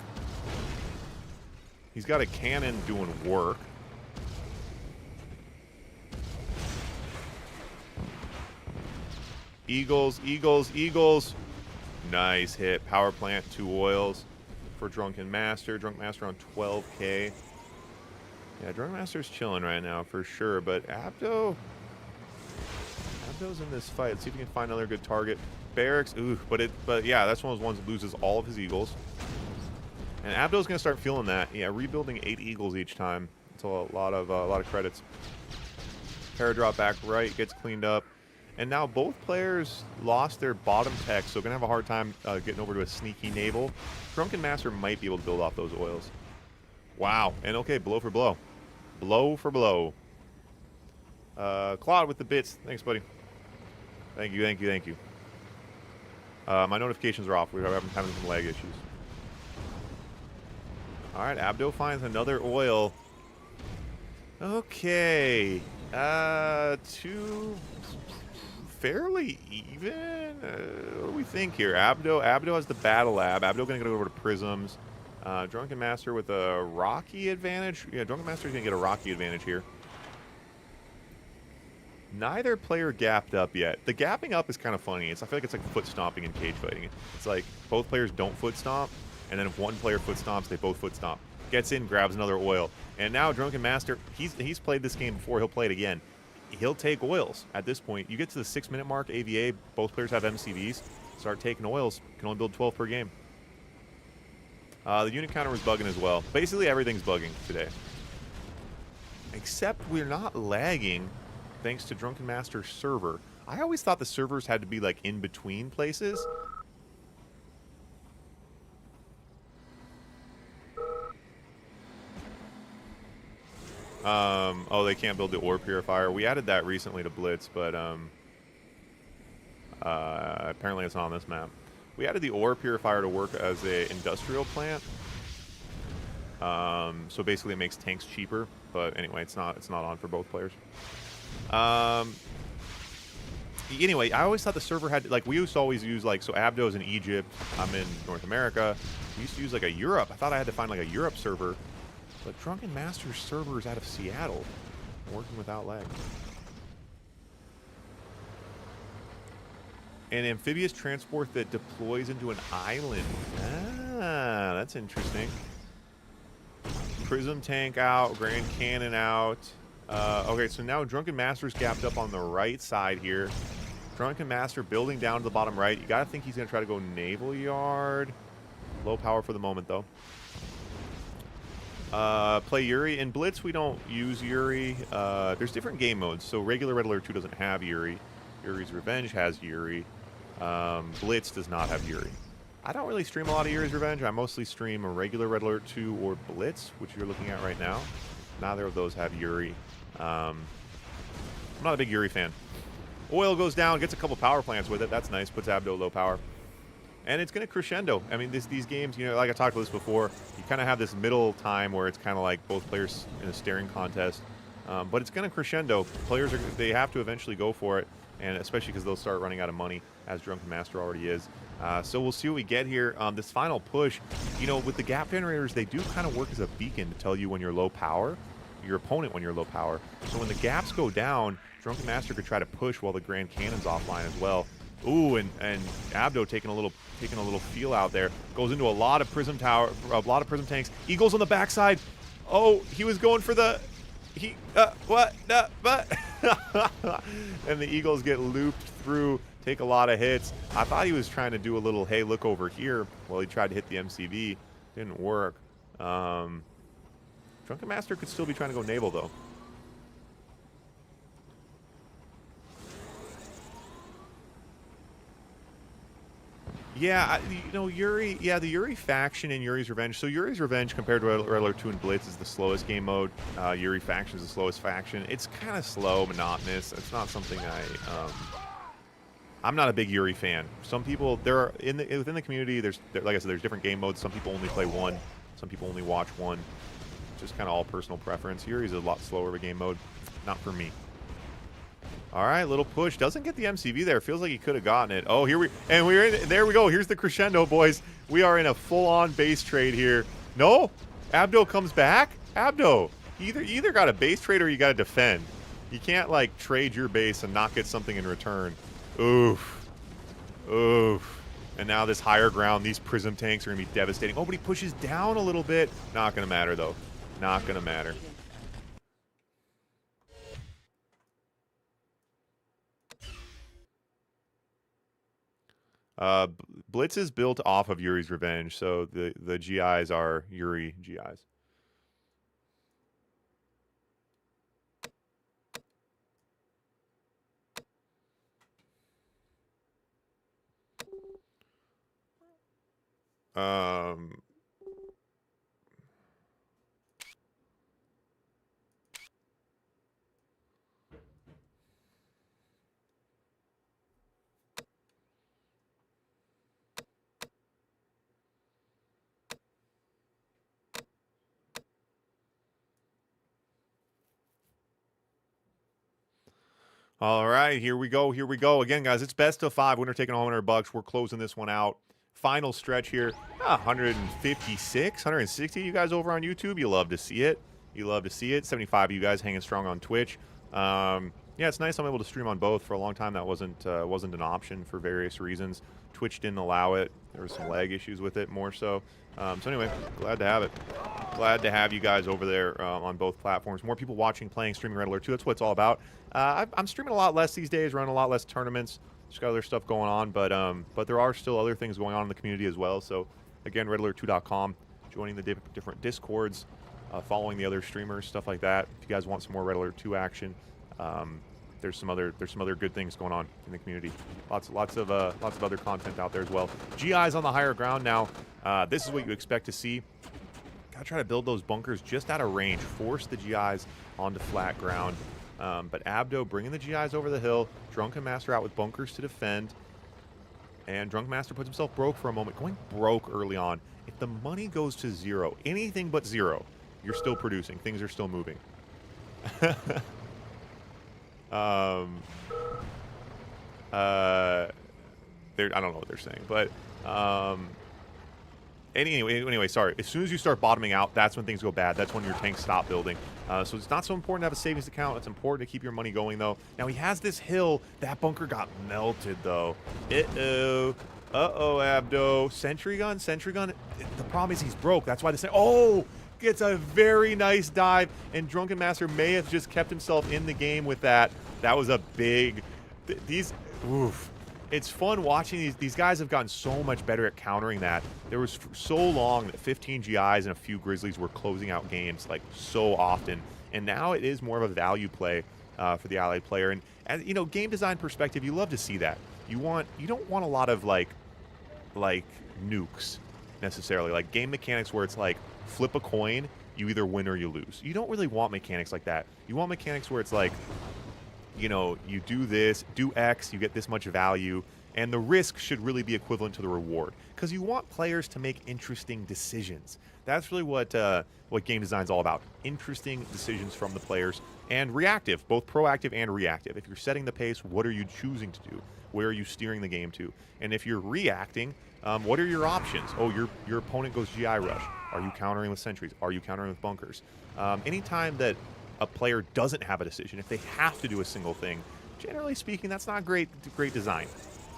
He's got a cannon doing work. Eagles, Eagles, Eagles. Nice hit. Power plant, 2 oils for Drunken Master. Drunk Master on 12K. Yeah, Drunken Master's chilling right now for sure, but Abdo's in this fight. Let's see if we can find another good target. Barracks, ooh, but yeah, that's one of those ones that loses all of his Eagles. And Abdo's gonna start feeling that. Yeah, rebuilding 8 Eagles each time. It's a lot of credits. Paradrop back right, gets cleaned up. And now both players lost their bottom tech, so gonna have a hard time getting over to a sneaky naval. Drunken Master might be able to build off those oils. Wow, and okay, blow for blow. Blow for blow. Claude with the bits. Thanks, buddy. Thank you, thank you, thank you. My notifications are off. We're having some lag issues. All right, Abdo finds another oil. Okay. 2 fairly even. What do we think here? Abdo has the battle lab. Abdo gonna go over to prisms. Drunken Master with a Rocky advantage. Yeah, Drunken Master's gonna get a Rocky advantage here. Neither player gapped up yet. The gapping up is kind of funny. I feel like it's like foot stomping in cage fighting. It's like both players don't foot stomp, and then if one player foot stomps, they both foot stomp. Gets in, grabs another oil. And now Drunken Master, he's played this game before, he'll play it again. He'll take oils at this point. You get to the 6-minute mark, AVA, both players have MCVs. Start taking oils. Can only build 12 per game. The unit counter was bugging as well. Basically everything's bugging today. Except we're not lagging thanks to Drunken Master's server. I always thought the servers had to be like in between places. Oh, they can't build the ore purifier. We added that recently to Blitz, but apparently it's not on this map. We added the ore purifier to work as an industrial plant. So basically it makes tanks cheaper, but anyway, it's not on for both players. Anyway, I always thought the server had, like, we used to always use, like, so Abdo's in Egypt, I'm in North America. We used to use, like, a Europe. I thought I had to find, like, a Europe server. But Drunken Master's server is out of Seattle, working without lag. An amphibious transport that deploys into an island. Ah, that's interesting. Prism tank out, Grand Cannon out. Okay, so now Drunken Master's gapped up on the right side here. Drunken Master building down to the bottom right. You gotta think he's gonna try to go naval yard. Low power for the moment, though. Play Yuri. In Blitz, we don't use Yuri. There's different game modes. So regular Red Alert 2 doesn't have Yuri. Yuri's Revenge has Yuri. Blitz does not have Yuri. I don't really stream a lot of Yuri's Revenge. I mostly stream a regular Red Alert 2 or Blitz, which you're looking at right now. Neither of those have Yuri. I'm not a big Yuri fan. Oil goes down, gets a couple power plants with it. That's nice. Puts Abdo low power. And it's going to crescendo. I mean, these games, you know, like I talked about this before, you kind of have this middle time where it's kind of like both players in a staring contest. But it's going to crescendo. Players, they have to eventually go for it, and especially because they'll start running out of money, as Drunken Master already is. So we'll see what we get here. This final push, you know, with the gap generators, they do kind of work as a beacon to tell you when you're low power, your opponent when you're low power. So when the gaps go down, Drunken Master could try to push while the Grand Cannon's offline as well. Ooh, and Abdo taking a little feel out there. Goes into a lot of prism tanks. Eagles on the backside. Oh, he was going for the what? But and the Eagles get looped through, take a lot of hits. I thought he was trying to do a little, hey, look over here. Well, he tried to hit the MCV. Didn't work. Drunken Master could still be trying to go naval, though. Yeah, you know, Yuri, yeah, the Yuri faction and Yuri's Revenge. So Yuri's Revenge compared to Red Alert 2 and Blitz is the slowest game mode. Yuri faction is the slowest faction. It's kind of slow, monotonous. It's not something I'm not a big Yuri fan. Some people, within the community, like I said, there's different game modes. Some people only play one. Some people only watch one. Just kind of all personal preference. Yuri's a lot slower of a game mode. Not for me. All right, little push. Doesn't get the MCV there. Feels like he could have gotten it. Oh, there we go. Here's the crescendo, boys. We are in a full-on base trade here. No? Abdo comes back? Abdo, you either got a base trade or you got to defend. You can't, like, trade your base and not get something in return. Oof. Oof. And now this higher ground, these prism tanks are going to be devastating. Oh, but he pushes down a little bit. Not going to matter, though. Not going to matter. Blitz is built off of Yuri's Revenge, so the GIs are Yuri GIs. All right, here we go. Here we go. Again, guys, it's best of 5. Winner taking home $100. We're closing this one out. Final stretch here. 156, 160. You guys over on YouTube, you love to see it. You love to see it. 75 of you guys hanging strong on Twitch. Yeah, it's nice I'm able to stream on both. For a long time, that wasn't an option for various reasons. Twitch didn't allow it. There were some lag issues with it, more so. So anyway, glad to have it. Glad to have you guys over there on both platforms. More people watching, playing, streaming Red Alert 2. That's what it's all about. I'm streaming a lot less these days, running a lot less tournaments. Just got other stuff going on, but there are still other things going on in the community as well. So again, redalert2.com, joining the different discords, following the other streamers, stuff like that. If you guys want some more Red Alert 2 action, there's some other good things going on in the community. Lots of other content out there as well. GI's on the higher ground now. This is what you expect to see. Gotta try to build those bunkers just out of range. Force the GIs onto flat ground. But Abdo bringing the GIs over the hill. Drunken Master out with bunkers to defend. And Drunken Master puts himself broke for a moment. Going broke early on. If the money goes to 0, anything but 0, you're still producing. Things are still moving. I don't know what they're saying, but anyway, sorry. As soon as you start bottoming out, that's when things go bad. That's when your tanks stop building. So it's not so important to have a savings account. It's important to keep your money going, though. Now he has this hill. That bunker got melted, though. Uh-oh, Abdo. Sentry gun. The problem is he's broke. That's why they say, oh, gets a very nice dive, and Drunken Master may have just kept himself in the game with that. That was a big... Oof. It's fun watching these guys have gotten so much better at countering that. There was so long that 15 GIs and a few Grizzlies were closing out games like so often, and now it is more of a value play for the allied player. And you know, game design perspective, you love to see that. You don't want a lot of like nukes necessarily, like game mechanics where it's like flip a coin, you either win or you lose. You don't really want mechanics like that. You want mechanics where it's like, you know, you do this, do X, you get this much value, and the risk should really be equivalent to the reward. Because you want players to make interesting decisions. That's really what game design is all about. Interesting decisions from the players, and reactive, both proactive and reactive. If you're setting the pace, what are you choosing to do? Where are you steering the game to? And if you're reacting, what are your options? Oh, your opponent goes GI rush. Are you countering with sentries? Are you countering with bunkers? Anytime that a player doesn't have a decision, if they have to do a single thing, generally speaking, that's not great design.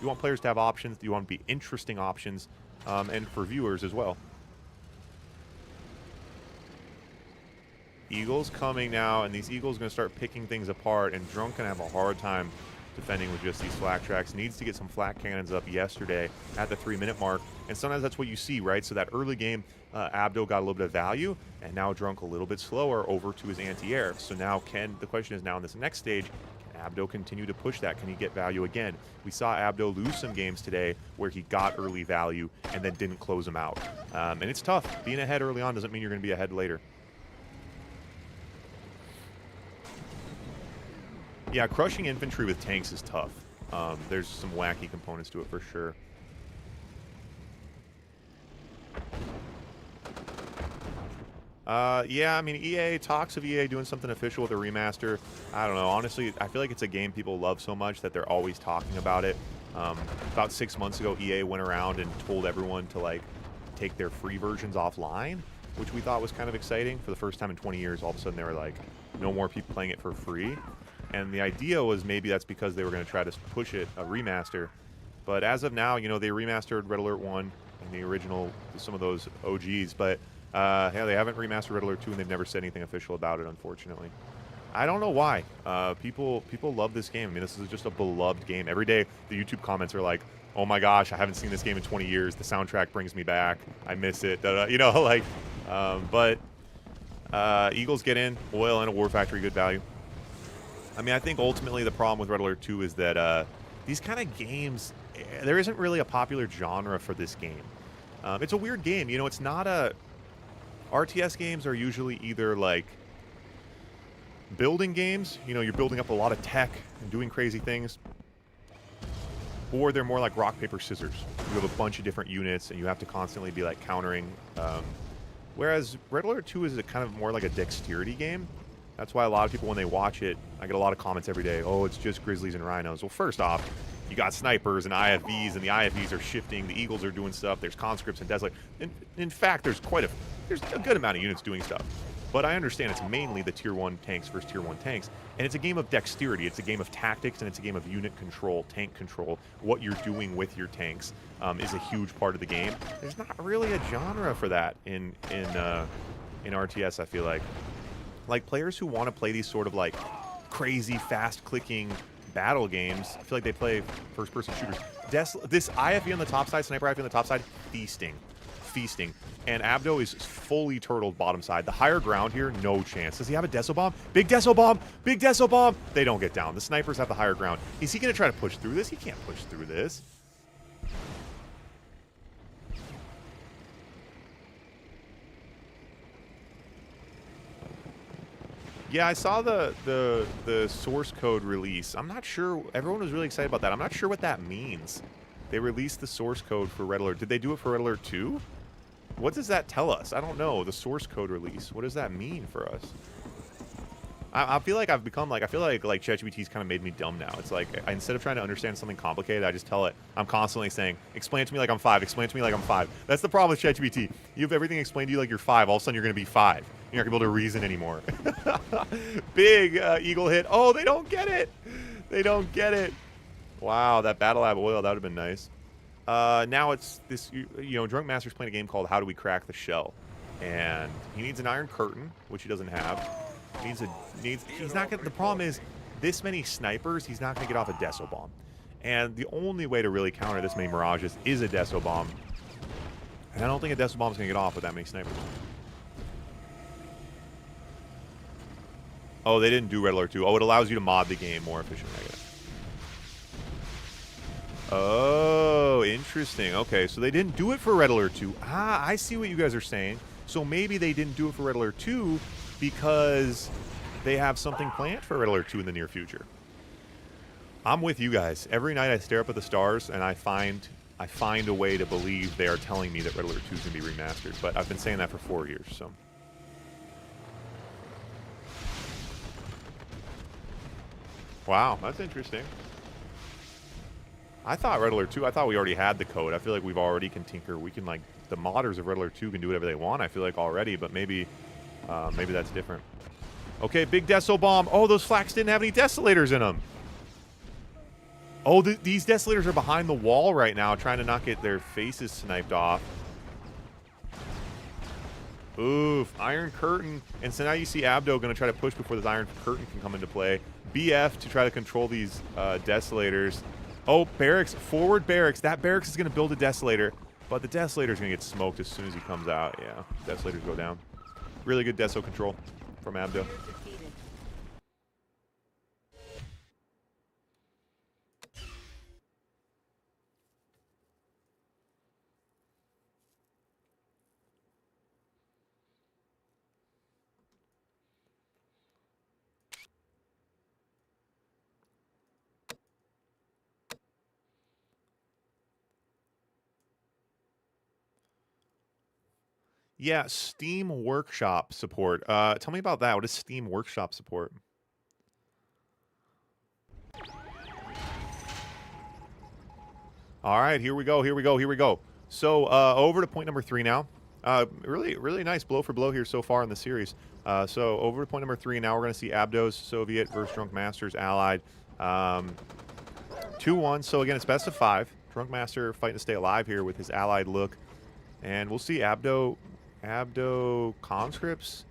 You want players to have options. You want to be interesting options, and for viewers as well. Eagles coming now, and these Eagles are going to start picking things apart, and Drunk going to have a hard time defending with just these flak tracks. Needs to get some flak cannons up yesterday at the 3-minute mark, and sometimes that's what you see, right? So that early game, Abdo got a little bit of value, and now Drunk a little bit slower over to his anti-air. So now the question is now in this next stage, can Abdo continue to push that? Can he get value again? We saw Abdo lose some games today where he got early value and then didn't close them out. And it's tough. Being ahead early on doesn't mean you're going to be ahead later. Yeah, crushing infantry with tanks is tough. There's some wacky components to it for sure. Yeah, I mean, EA, talks of EA doing something official with a remaster. I don't know. Honestly, I feel like it's a game people love so much that they're always talking about it. About 6 months ago, EA went around and told everyone to, like, take their free versions offline, which we thought was kind of exciting. For the first time in 20 years, all of a sudden they were like, no more people playing it for free. And the idea was maybe that's because they were going to try to push it, a remaster. But as of now, you know, they remastered Red Alert 1 and the original, some of those OGs. But, yeah, they haven't remastered Red Alert 2, and they've never said anything official about it, unfortunately. I don't know why. People love this game. I mean, this is just a beloved game. Every day, the YouTube comments are like, oh my gosh, I haven't seen this game in 20 years. The soundtrack brings me back. I miss it. You know, like, but Eagles get in. Oil and a War Factory, good value. I mean, I think ultimately the problem with Red Alert 2 is that these kind of games, there isn't really a popular genre for this game. It's a weird game. You know, it's not a... RTS games are usually either like building games, you know, you're building up a lot of tech and doing crazy things, or they're more like rock, paper, scissors. You have a bunch of different units and you have to constantly be like countering. Whereas Red Alert 2 is kind of more like a dexterity game. That's why a lot of people, when they watch it, I get a lot of comments every day, oh, it's just Grizzlies and Rhinos. Well, first off, you got snipers and IFVs, and the IFVs are shifting. The Eagles are doing stuff. There's conscripts and desolate. In fact, there's a good amount of units doing stuff. But I understand it's mainly the Tier 1 tanks versus Tier 1 tanks. And it's a game of dexterity. It's a game of tactics, and it's a game of unit control, tank control. What you're doing with your tanks is a huge part of the game. There's not really a genre for that in RTS, I feel like. Like, players who want to play these sort of, like, crazy, fast-clicking battle games, I feel like they play first-person shooters. This IFV on the top side, sniper IFV on the top side, feasting. And Abdo is fully turtled bottom side. The higher ground here, no chance. Does he have a Deso Bomb? Big Deso Bomb! Big Deso Bomb! They don't get down. The snipers have the higher ground. Is he going to try to push through this? He can't push through this. Yeah, I saw the source code release. I'm not sure. Everyone was really excited about that. I'm not sure what that means. They released the source code for Red Alert. Did they do it for Red Alert 2? What does that tell us? I don't know. The source code release. What does that mean for us? I feel like I've become like, I feel like ChatGPT's kind of made me dumb now. It's like, instead of trying to understand something complicated, I just tell it, I'm constantly saying, explain it to me like I'm 5, explain it to me like I'm 5. That's the problem with ChatGPT. You have everything explained to you like you're 5, all of a sudden you're going to be 5. You're not going to be able to reason anymore. Big Eagle hit. Oh, they don't get it. They don't get it. Wow, that Battle Lab oil, that would have been nice. Now it's this, you know, Drunk Master's playing a game called How Do We Crack the Shell? And he needs an Iron Curtain, which he doesn't have. He's not gonna, the problem is, this many snipers, he's not going to get off a Deso Bomb. And the only way to really counter this many Mirages is a Deso Bomb. And I don't think a Deso Bomb is going to get off with that many snipers. Oh, they didn't do Red Alert 2. Oh, it allows you to mod the game more efficiently, I guess. Oh, interesting. Okay, so they didn't do it for Red Alert 2. Ah, I see what you guys are saying. So maybe they didn't do it for Red Alert 2 because they have something planned for Red Alert 2 in the near future. I'm with you guys. Every night I stare up at the stars and I find a way to believe they are telling me that Red Alert 2 is going to be remastered. But I've been saying that for 4 years, so... Wow, that's interesting. I thought Red Alert 2, I thought we already had the code. I feel like we've already can tinker. We can, like, the modders of Red Alert 2 can do whatever they want, I feel like, already, but maybe that's different. Okay, big Deso Bomb. Oh, those flaks didn't have any desolators in them. Oh, these Desolators are behind the wall right now, trying to not get their faces sniped off. Oof, Iron Curtain. And so now you see Abdo going to try to push before this Iron Curtain can come into play. BF to try to control these Desolators. Oh, Barracks, forward Barracks. That Barracks is going to build a Desolator, but the Desolator's going to get smoked as soon as he comes out. Yeah, Desolators go down. Really good Deso control from Abdo. Yeah, Steam Workshop support. Tell me about that. What is Steam Workshop support? All right, here we go, here we go, here we go. So over to point number 3 now. Really nice blow for blow here so far in the series. So over to point number 3 now. We're going to see Abdo's Soviet versus Drunk Masters Allied. 2-1. So again, it's best of 5. Drunk Master fighting to stay alive here with his Allied look. And we'll see Abdo conscripts.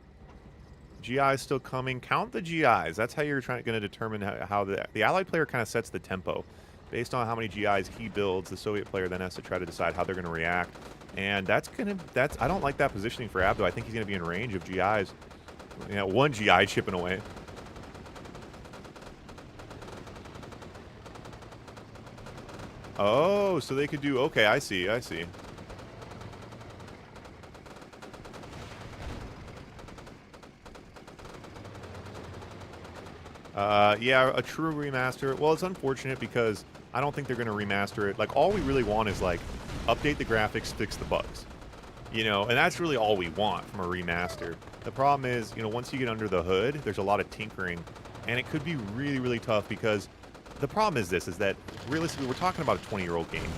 GI is still coming. Count the GIs. That's how you're going to determine how the Allied player kind of sets the tempo. Based on how many GIs he builds, the Soviet player then has to try to decide how they're going to react. And I don't like that positioning for Abdo. I think he's going to be in range of GIs. You know, 1 GI chipping away. Oh, so they could do, okay, I see. Yeah, a true remaster. Well, it's unfortunate because I don't think they're going to remaster it. Like, all we really want is, like, update the graphics, fix the bugs. You know, and that's really all we want from a remaster. The problem is, you know, once you get under the hood, there's a lot of tinkering. And it could be really tough because the problem is this, is that realistically, we're talking about a 20-year-old game.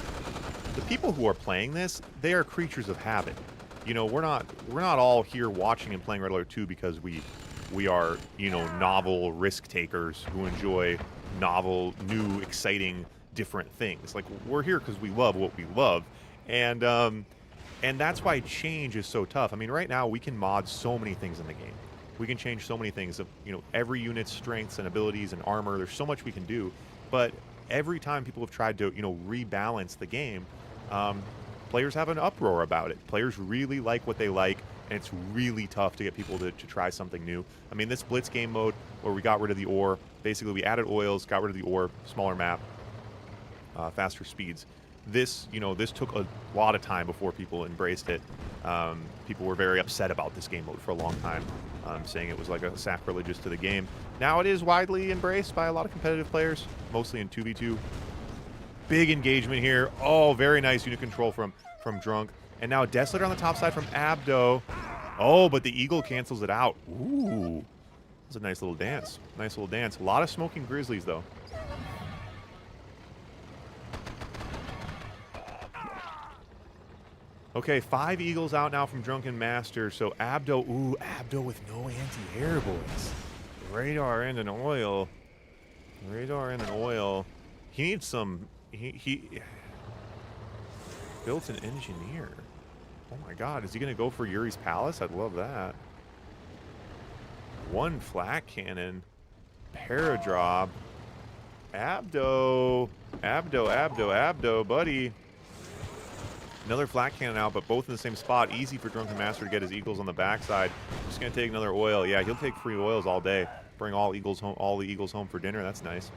The people who are playing this, they are creatures of habit. You know, we're not all here watching and playing Red Alert 2 because we are, you know, novel risk takers who enjoy novel, new, exciting, different things. Like, we're here because we love what we love, and that's why change is so tough. I mean, right now we can mod so many things in the game. We can change so many things of, you know, every unit's strengths and abilities and armor. There's so much we can do, but every time people have tried to, you know, rebalance the game, players have an uproar about it. Players really like what they like, and it's really tough to get people to try something new. I mean, this Blitz game mode where we got rid of the ore, basically we added oils, got rid of the ore, smaller map, faster speeds. This, you know, this took a lot of time before people embraced it. People were very upset about this game mode for a long time, saying it was like a sacrilegious to the game. Now it is widely embraced by a lot of competitive players, mostly in 2v2. Big engagement here. Oh, very nice unit control from Drunk. And now a Desolator on the top side from Abdo. Oh, but the Eagle cancels it out. Ooh. That's a nice little dance. Nice little dance. A lot of smoking Grizzlies, though. Okay, 5 Eagles out now from Drunken Master. So Abdo, ooh, Abdo with no anti-air, boys. Radar and an oil. Radar and an oil. He needs some... He built an engineer. Oh my god, is he going to go for Yuri's Palace? I'd love that. 1 flak cannon. Paradrop. Abdo, buddy. Another flak cannon out, but both in the same spot. Easy for Drunken Master to get his Eagles on the backside. Just going to take another oil. Yeah, he'll take free oils all day. Bring all the Eagles home for dinner. That's nice.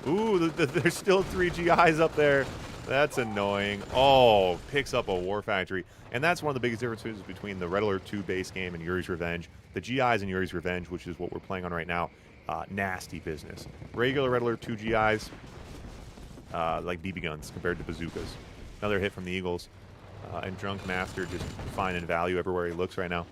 Ooh, there's still 3 GIs up there. That's annoying. Oh, picks up a War Factory. And that's one of the biggest differences between the Red Alert 2 base game and Yuri's Revenge. The GIs in Yuri's Revenge, which is what we're playing on right now, nasty business. Regular Red Alert 2 GIs, like BB guns compared to bazookas. Another hit from the Eagles. And Drunk Master just finding value everywhere he looks right now.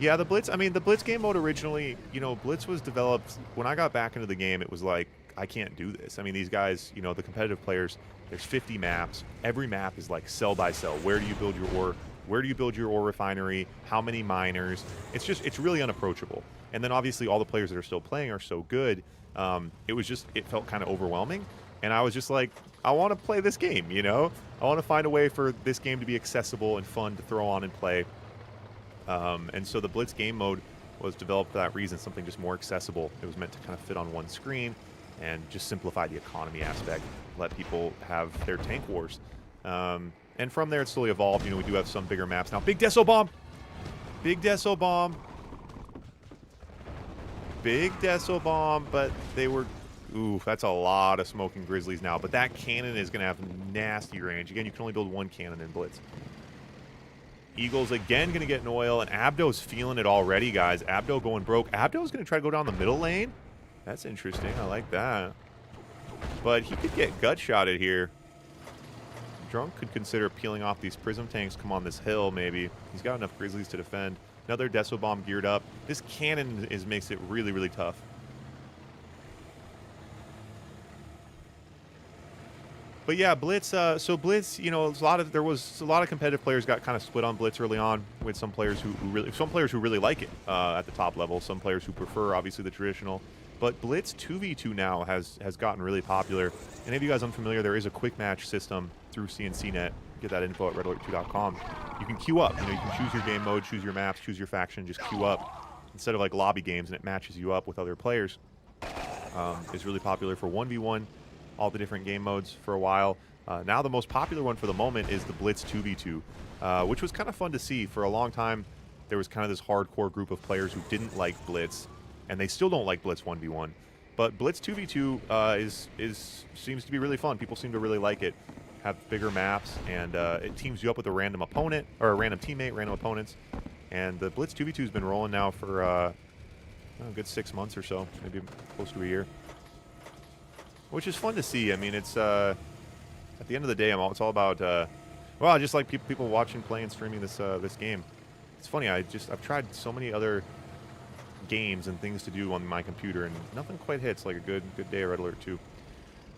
Yeah, the Blitz, I mean, the Blitz game mode originally, you know, Blitz was developed, when I got back into the game, it was like, I can't do this. I mean, these guys, you know, the competitive players, there's 50 maps. Every map is like cell by cell. Where do you build your ore? Where do you build your ore refinery? How many miners? It's really unapproachable. And then obviously all the players that are still playing are so good. It felt kind of overwhelming. And I was just like, I want to play this game, you know? I want to find a way for this game to be accessible and fun to throw on and play. And so the Blitz game mode was developed for that reason, something just more accessible. It was meant to kind of fit on one screen and just simplify the economy aspect, let people have their tank wars. And from there, it slowly evolved. You know, we do have some bigger maps now. Big Deso Bomb! Big Deso Bomb! Big Deso Bomb, but they were... Ooh, that's a lot of smoking Grizzlies now. But that cannon is going to have nasty range. Again, you can only build one cannon in Blitz. Eagles again going to get an oil, and Abdo's feeling it already, guys. Abdo going broke. Abdo's going to try to go down the middle lane. That's interesting. I like that. But he could get gut-shotted here. Drunk could consider peeling off these prism tanks, come on this hill, maybe. He's got enough Grizzlies to defend. Another Deso Bomb geared up. This cannon makes it really, really tough. But yeah, Blitz. So Blitz, you know, there was a lot of competitive players got kind of split on Blitz early on, with some players who really like it at the top level. Some players who prefer obviously the traditional. But Blitz 2v2 now has gotten really popular. Any of you guys unfamiliar, there is a quick match system through CNCnet. Get that info at redalert2.com. You can queue up. You know, you can choose your game mode, choose your maps, choose your faction, just queue up instead of like lobby games, and it matches you up with other players. It's really popular for 1v1. All the different game modes for a while. Now the most popular one for the moment is the Blitz 2v2, which was kind of fun to see. For a long time, there was kind of this hardcore group of players who didn't like Blitz, and they still don't like Blitz 1v1. But Blitz 2v2 seems to be really fun. People seem to really like it. Have bigger maps, and it teams you up with a random opponent, or a random teammate, random opponents. And the Blitz 2v2 has been rolling now for a good 6 months or so, maybe close to a year. Which is fun to see. I mean, it's at the end of the day, it's all about well, I just like people watching, playing, streaming this game. It's funny. I've tried so many other games and things to do on my computer, and nothing quite hits like a good day of Red Alert 2.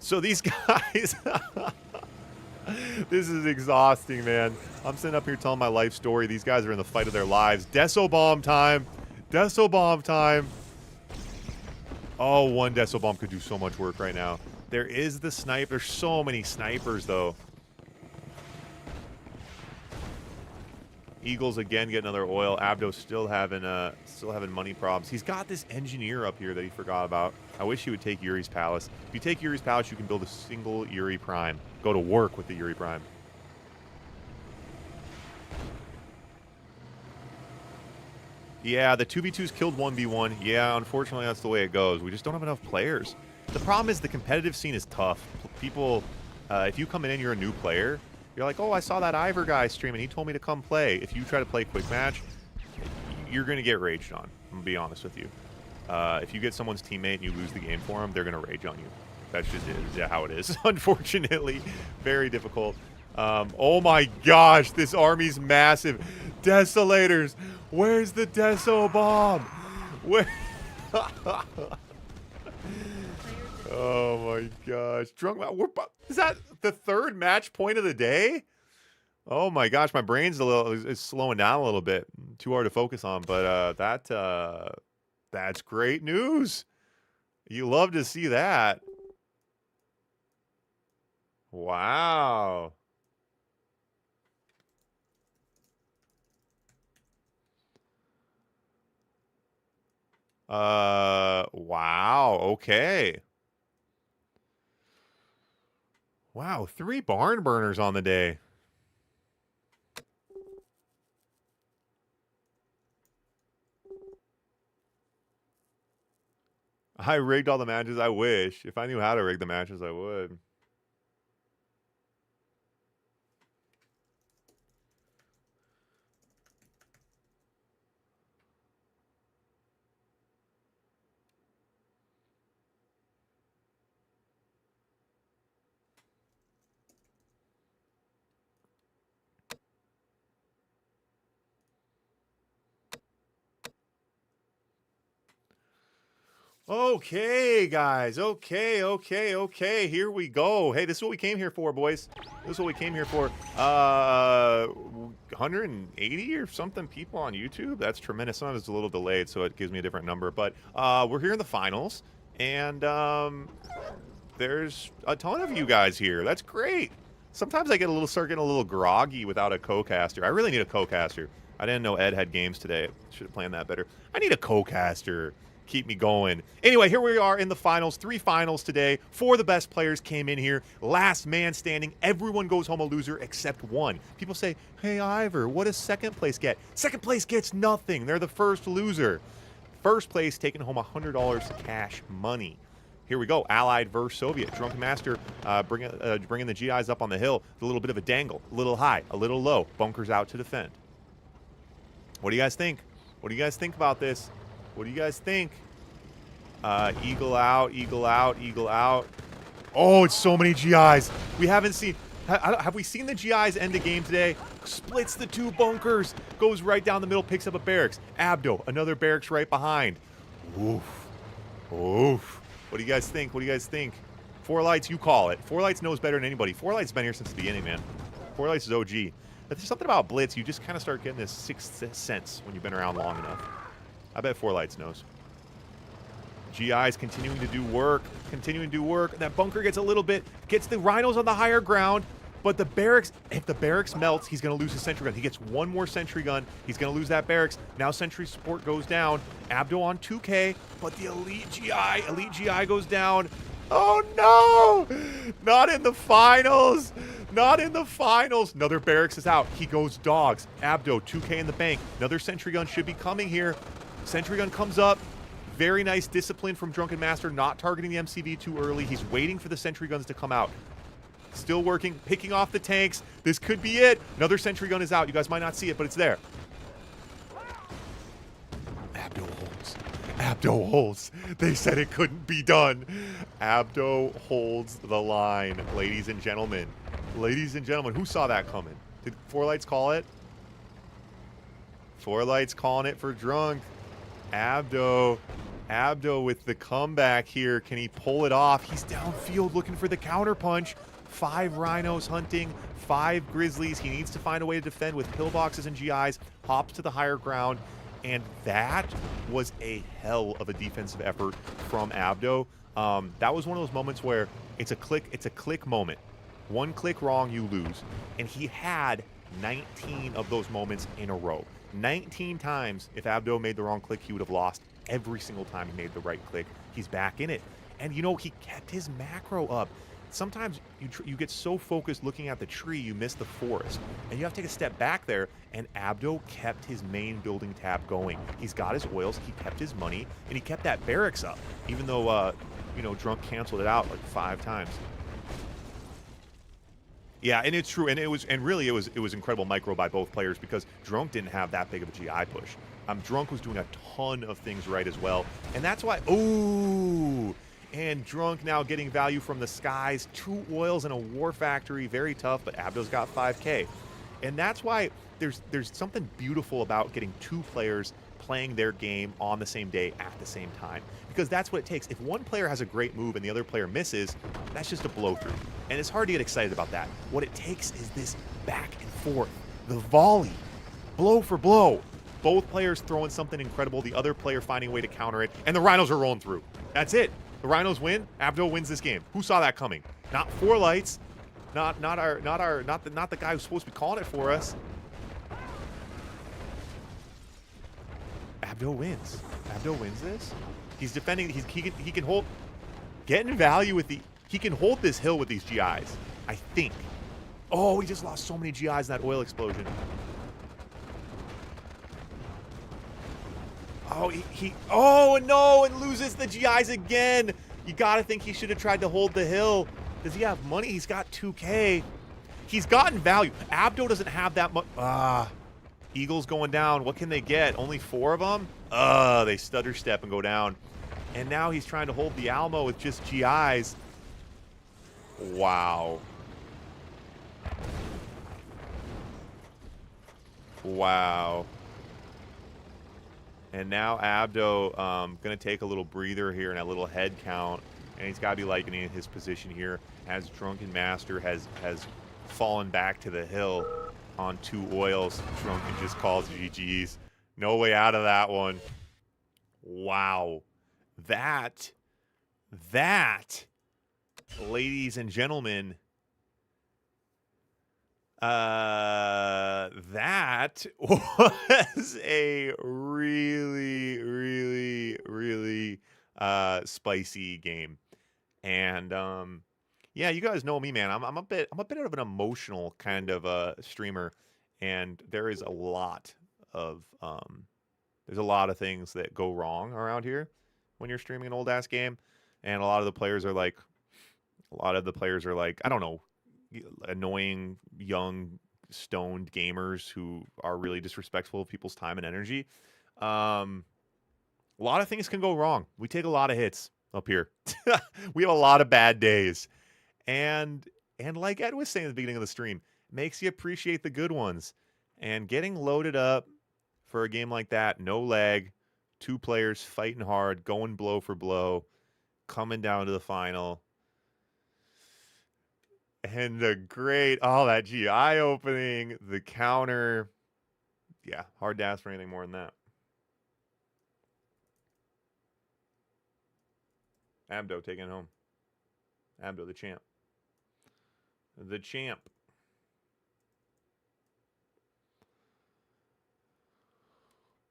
So these guys, this is exhausting, man. I'm sitting up here telling my life story. These guys are in the fight of their lives. Deso Bomb time. Deso Bomb time. Oh, one Deso Bomb could do so much work right now. There is the snipe. There's so many snipers, though. Eagles again get another oil. Abdo still having money problems. He's got this engineer up here that he forgot about. I wish he would take Yuri's Palace. If you take Yuri's Palace, you can build a single Yuri Prime. Go to work with the Yuri Prime. Yeah, the 2v2s killed 1v1. Yeah, unfortunately, that's the way it goes. We just don't have enough players. The problem is the competitive scene is tough. People, if you come in and you're a new player, you're like, oh, I saw that Ivor guy streaming. He told me to come play. If you try to play quick match, you're going to get raged on. I'm going to be honest with you. If you get someone's teammate and you lose the game for them, they're going to rage on you. That's just how it is, unfortunately. Very difficult. Oh my gosh, this army's massive. Desolators, where's the Deso Bomb? Where? Oh my gosh. Drunk. Is that the third match point of the day? Oh my gosh, my brain's is slowing down a little bit. Too hard to focus on, but that's great news. You love to see that. Wow. Wow, okay. Wow, 3 barn burners on the day. I rigged all the matches. I wish. If I knew how to rig the matches, I would. Okay, guys. Okay. Here we go. Hey, this is what we came here for, boys. This is what we came here for. 180 or something people on YouTube. That's tremendous. Sometimes it's a little delayed, so it gives me a different number. But we're here in the finals, and there's a ton of you guys here. That's great. Sometimes I start getting a little groggy without a co-caster. I really need a co-caster. I didn't know Ed had games today. Should have planned that better. I need a co-caster. Keep me going. Anyway, here we are in the finals. 3 finals today. 4 of the best players came in here. Last man standing. Everyone goes home a loser except one. People say, hey, Ivor, what does second place get? Second place gets nothing. They're the first loser. First place taking home $100 cash money. Here we go. Allied versus Soviet. Drunken Master bringing the GIs up on the hill. A little bit of a dangle. A little high. A little low. Bunkers out to defend. What do you guys think? What do you guys think about this? What do you guys think? Eagle out, eagle out, eagle out. Oh, it's so many GIs. We haven't seen... Have we seen the GIs end the game today? Splits the 2 bunkers. Goes right down the middle, picks up a barracks. Abdo, another barracks right behind. Oof. Oof. What do you guys think? What do you guys think? 4 Lights, you call it. 4 Lights knows better than anybody. 4 Lights been here since the beginning, man. 4 Lights is OG. But there's something about Blitz. You just kind of start getting this 6th sense when you've been around long enough. I bet 4 Lights knows. GI's continuing to do work. Continuing to do work. That bunker gets a little bit... Gets the rhinos on the higher ground. But the barracks... If the barracks melts, he's going to lose his sentry gun. He gets 1 more sentry gun. He's going to lose that barracks. Now sentry support goes down. Abdo on 2K. But the elite GI goes down. Oh, no! Not in the finals! Not in the finals! Another barracks is out. He goes dogs. Abdo, 2K in the bank. Another sentry gun should be coming here. Sentry gun comes up. Very nice discipline from Drunken Master, not targeting the MCV too early. He's waiting for the sentry guns to come out. Still working, picking off the tanks. This could be it. Another sentry gun is out. You guys might not see it, but it's there. Abdo holds. Abdo holds. They said it couldn't be done. Abdo holds the line, ladies and gentlemen. Ladies and gentlemen, who saw that coming? Did 4 Lights call it? 4 Lights calling it for Drunk. Abdo with the comeback here. Can he pull it off? He's downfield looking for the counter punch. 5 rhinos hunting, 5 grizzlies. He needs to find a way to defend with pillboxes and GIs. Hops to the higher ground. And that was a hell of a defensive effort from Abdo. That was one of those moments where it's a click moment. 1 click wrong, you lose. And he had 19 of those moments in a row. 19 times, if Abdo made the wrong click, he would have lost. Every single time he made the right click, he's back in it. And, you know, he kept his macro up. Sometimes you get so focused looking at the tree, you miss the forest. And you have to take a step back there, and Abdo kept his main building tab going. He's got his oils, he kept his money, and he kept that barracks up, even though, you know, Drunk canceled it out like 5 times. Yeah, and it's true, and it was incredible micro by both players because Drunk didn't have that big of a GI push. Drunk was doing a ton of things right as well, and that's why. Ooh, and Drunk now getting value from the skies, 2 oils and a war factory, very tough. But Abdo's got 5K, and that's why there's something beautiful about getting 2 players playing their game on the same day at the same time, because that's what it takes. If one player has a great move and the other player misses, that's just a blow through, and it's hard to get excited about that. What it takes is this back and forth, the volley, blow for blow, both players throwing something incredible, the other player finding a way to counter it, and the rhinos are rolling through. That's it. The rhinos win. Abdo wins this game. Who saw that coming? Not 4 Lights, not the guy who's supposed to be calling it for us. Abdo wins. Abdo wins this. He's defending. He can hold. Getting value with the. He can hold this hill with these GIs. I think. Oh, he just lost so many GIs in that oil explosion. Oh, oh no, and loses the GIs again. You gotta think he should have tried to hold the hill. Does he have money? He's got 2K. He's gotten value. Abdo doesn't have that much. Eagles going down. What can they get? Only 4 of them? They stutter step and go down. And now he's trying to hold the Alamo with just GIs. Wow. Wow. And now Abdo going to take a little breather here and a little head count. And he's got to be liking his position here as Drunken Master has fallen back to the hill on 2 oils. Drunken just calls GG's. No way out of that one. Wow. That, ladies and gentlemen, that was a really spicy game. And yeah, you guys know me, man. I'm a bit of an emotional kind of streamer, and there is a lot of things that go wrong around here when you're streaming an old ass game, and a lot of the players are like I don't know, annoying young stoned gamers who are really disrespectful of people's time and energy. A lot of things can go wrong. We take a lot of hits up here. We have a lot of bad days. And like Ed was saying at the beginning of the stream, makes you appreciate the good ones. And getting loaded up for a game like that, no lag, 2 players fighting hard, going blow for blow, coming down to the final. And the great, that GI opening, the counter. Yeah, hard to ask for anything more than that. Abdo taking it home. Abdo, the champ. The champ.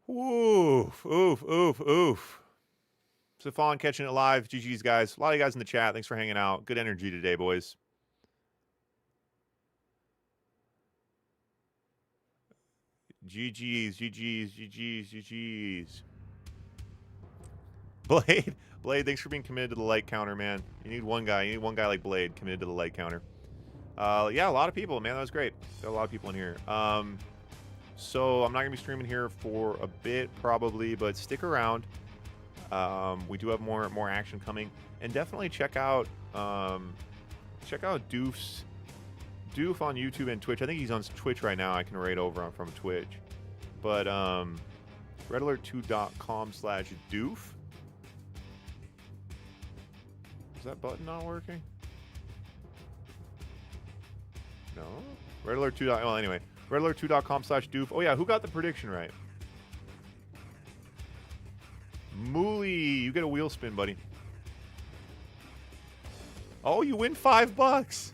Oof, oof, oof, oof. Safon catching it live. GG's, guys. A lot of you guys in the chat. Thanks for hanging out. Good energy today, boys. GG's, GG's, GG's, GG's. Blade, thanks for being committed to the light counter, man. You need one guy like Blade committed to the light counter. Yeah, a lot of people, man. That was great. There are a lot of people in here. So I'm not gonna be streaming here for a bit, probably, but stick around. We do have more action coming, and definitely check out Doof's. Doof on YouTube and Twitch. I think he's on Twitch right now. I can raid over from Twitch. But redalert2.com/doof. Is that button not working? No. Redalert2. Well, anyway, redalert2.com/doof. Oh yeah, who got the prediction right? Mooly, you get a wheel spin, buddy. Oh, you win $5.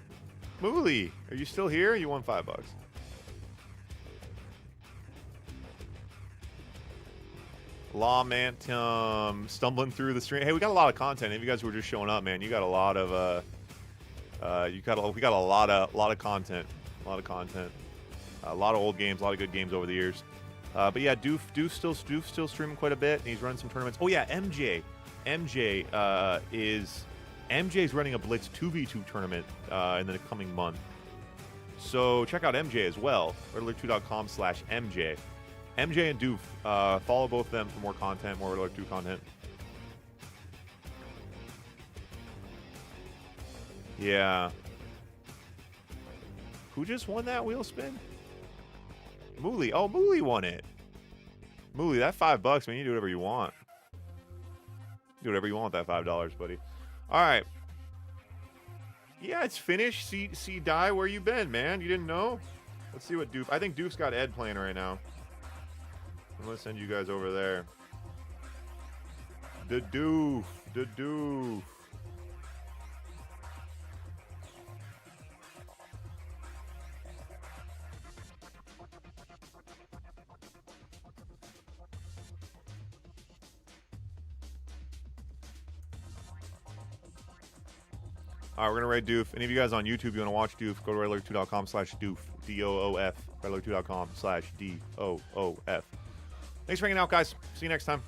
Mooly, are you still here? You won $5. Lawmantum stumbling through the stream. Hey, we got a lot of content. If you guys were just showing up, man, you got a lot of we got a lot of content. A lot of content. A lot of old games, a lot of good games over the years. But yeah, Doof's still streaming quite a bit, and he's running some tournaments. Oh yeah, MJ's running a Blitz 2v2 tournament in the coming month. So check out MJ as well. redalert2.com/MJ. MJ and Doof. Follow both of them for more content, more Red 2 content. Yeah. Who just won that wheel spin? Mooly. Oh, Mooly won it. Mooly, that $5, man. You do whatever you want. Do whatever you want with that $5, buddy. All right. Yeah, it's finished. See, Die, where you been, man? You didn't know? Let's see what Doof... I think Doof's got Ed playing right now. I'm going to send you guys over there. The Doof. All right, we're going to raid Doof. Any of you guys on YouTube, you want to watch Doof, go to redalert2.com/Doof. D-O-O-F. redalert2.com/DOOF. Thanks for hanging out, guys. See you next time.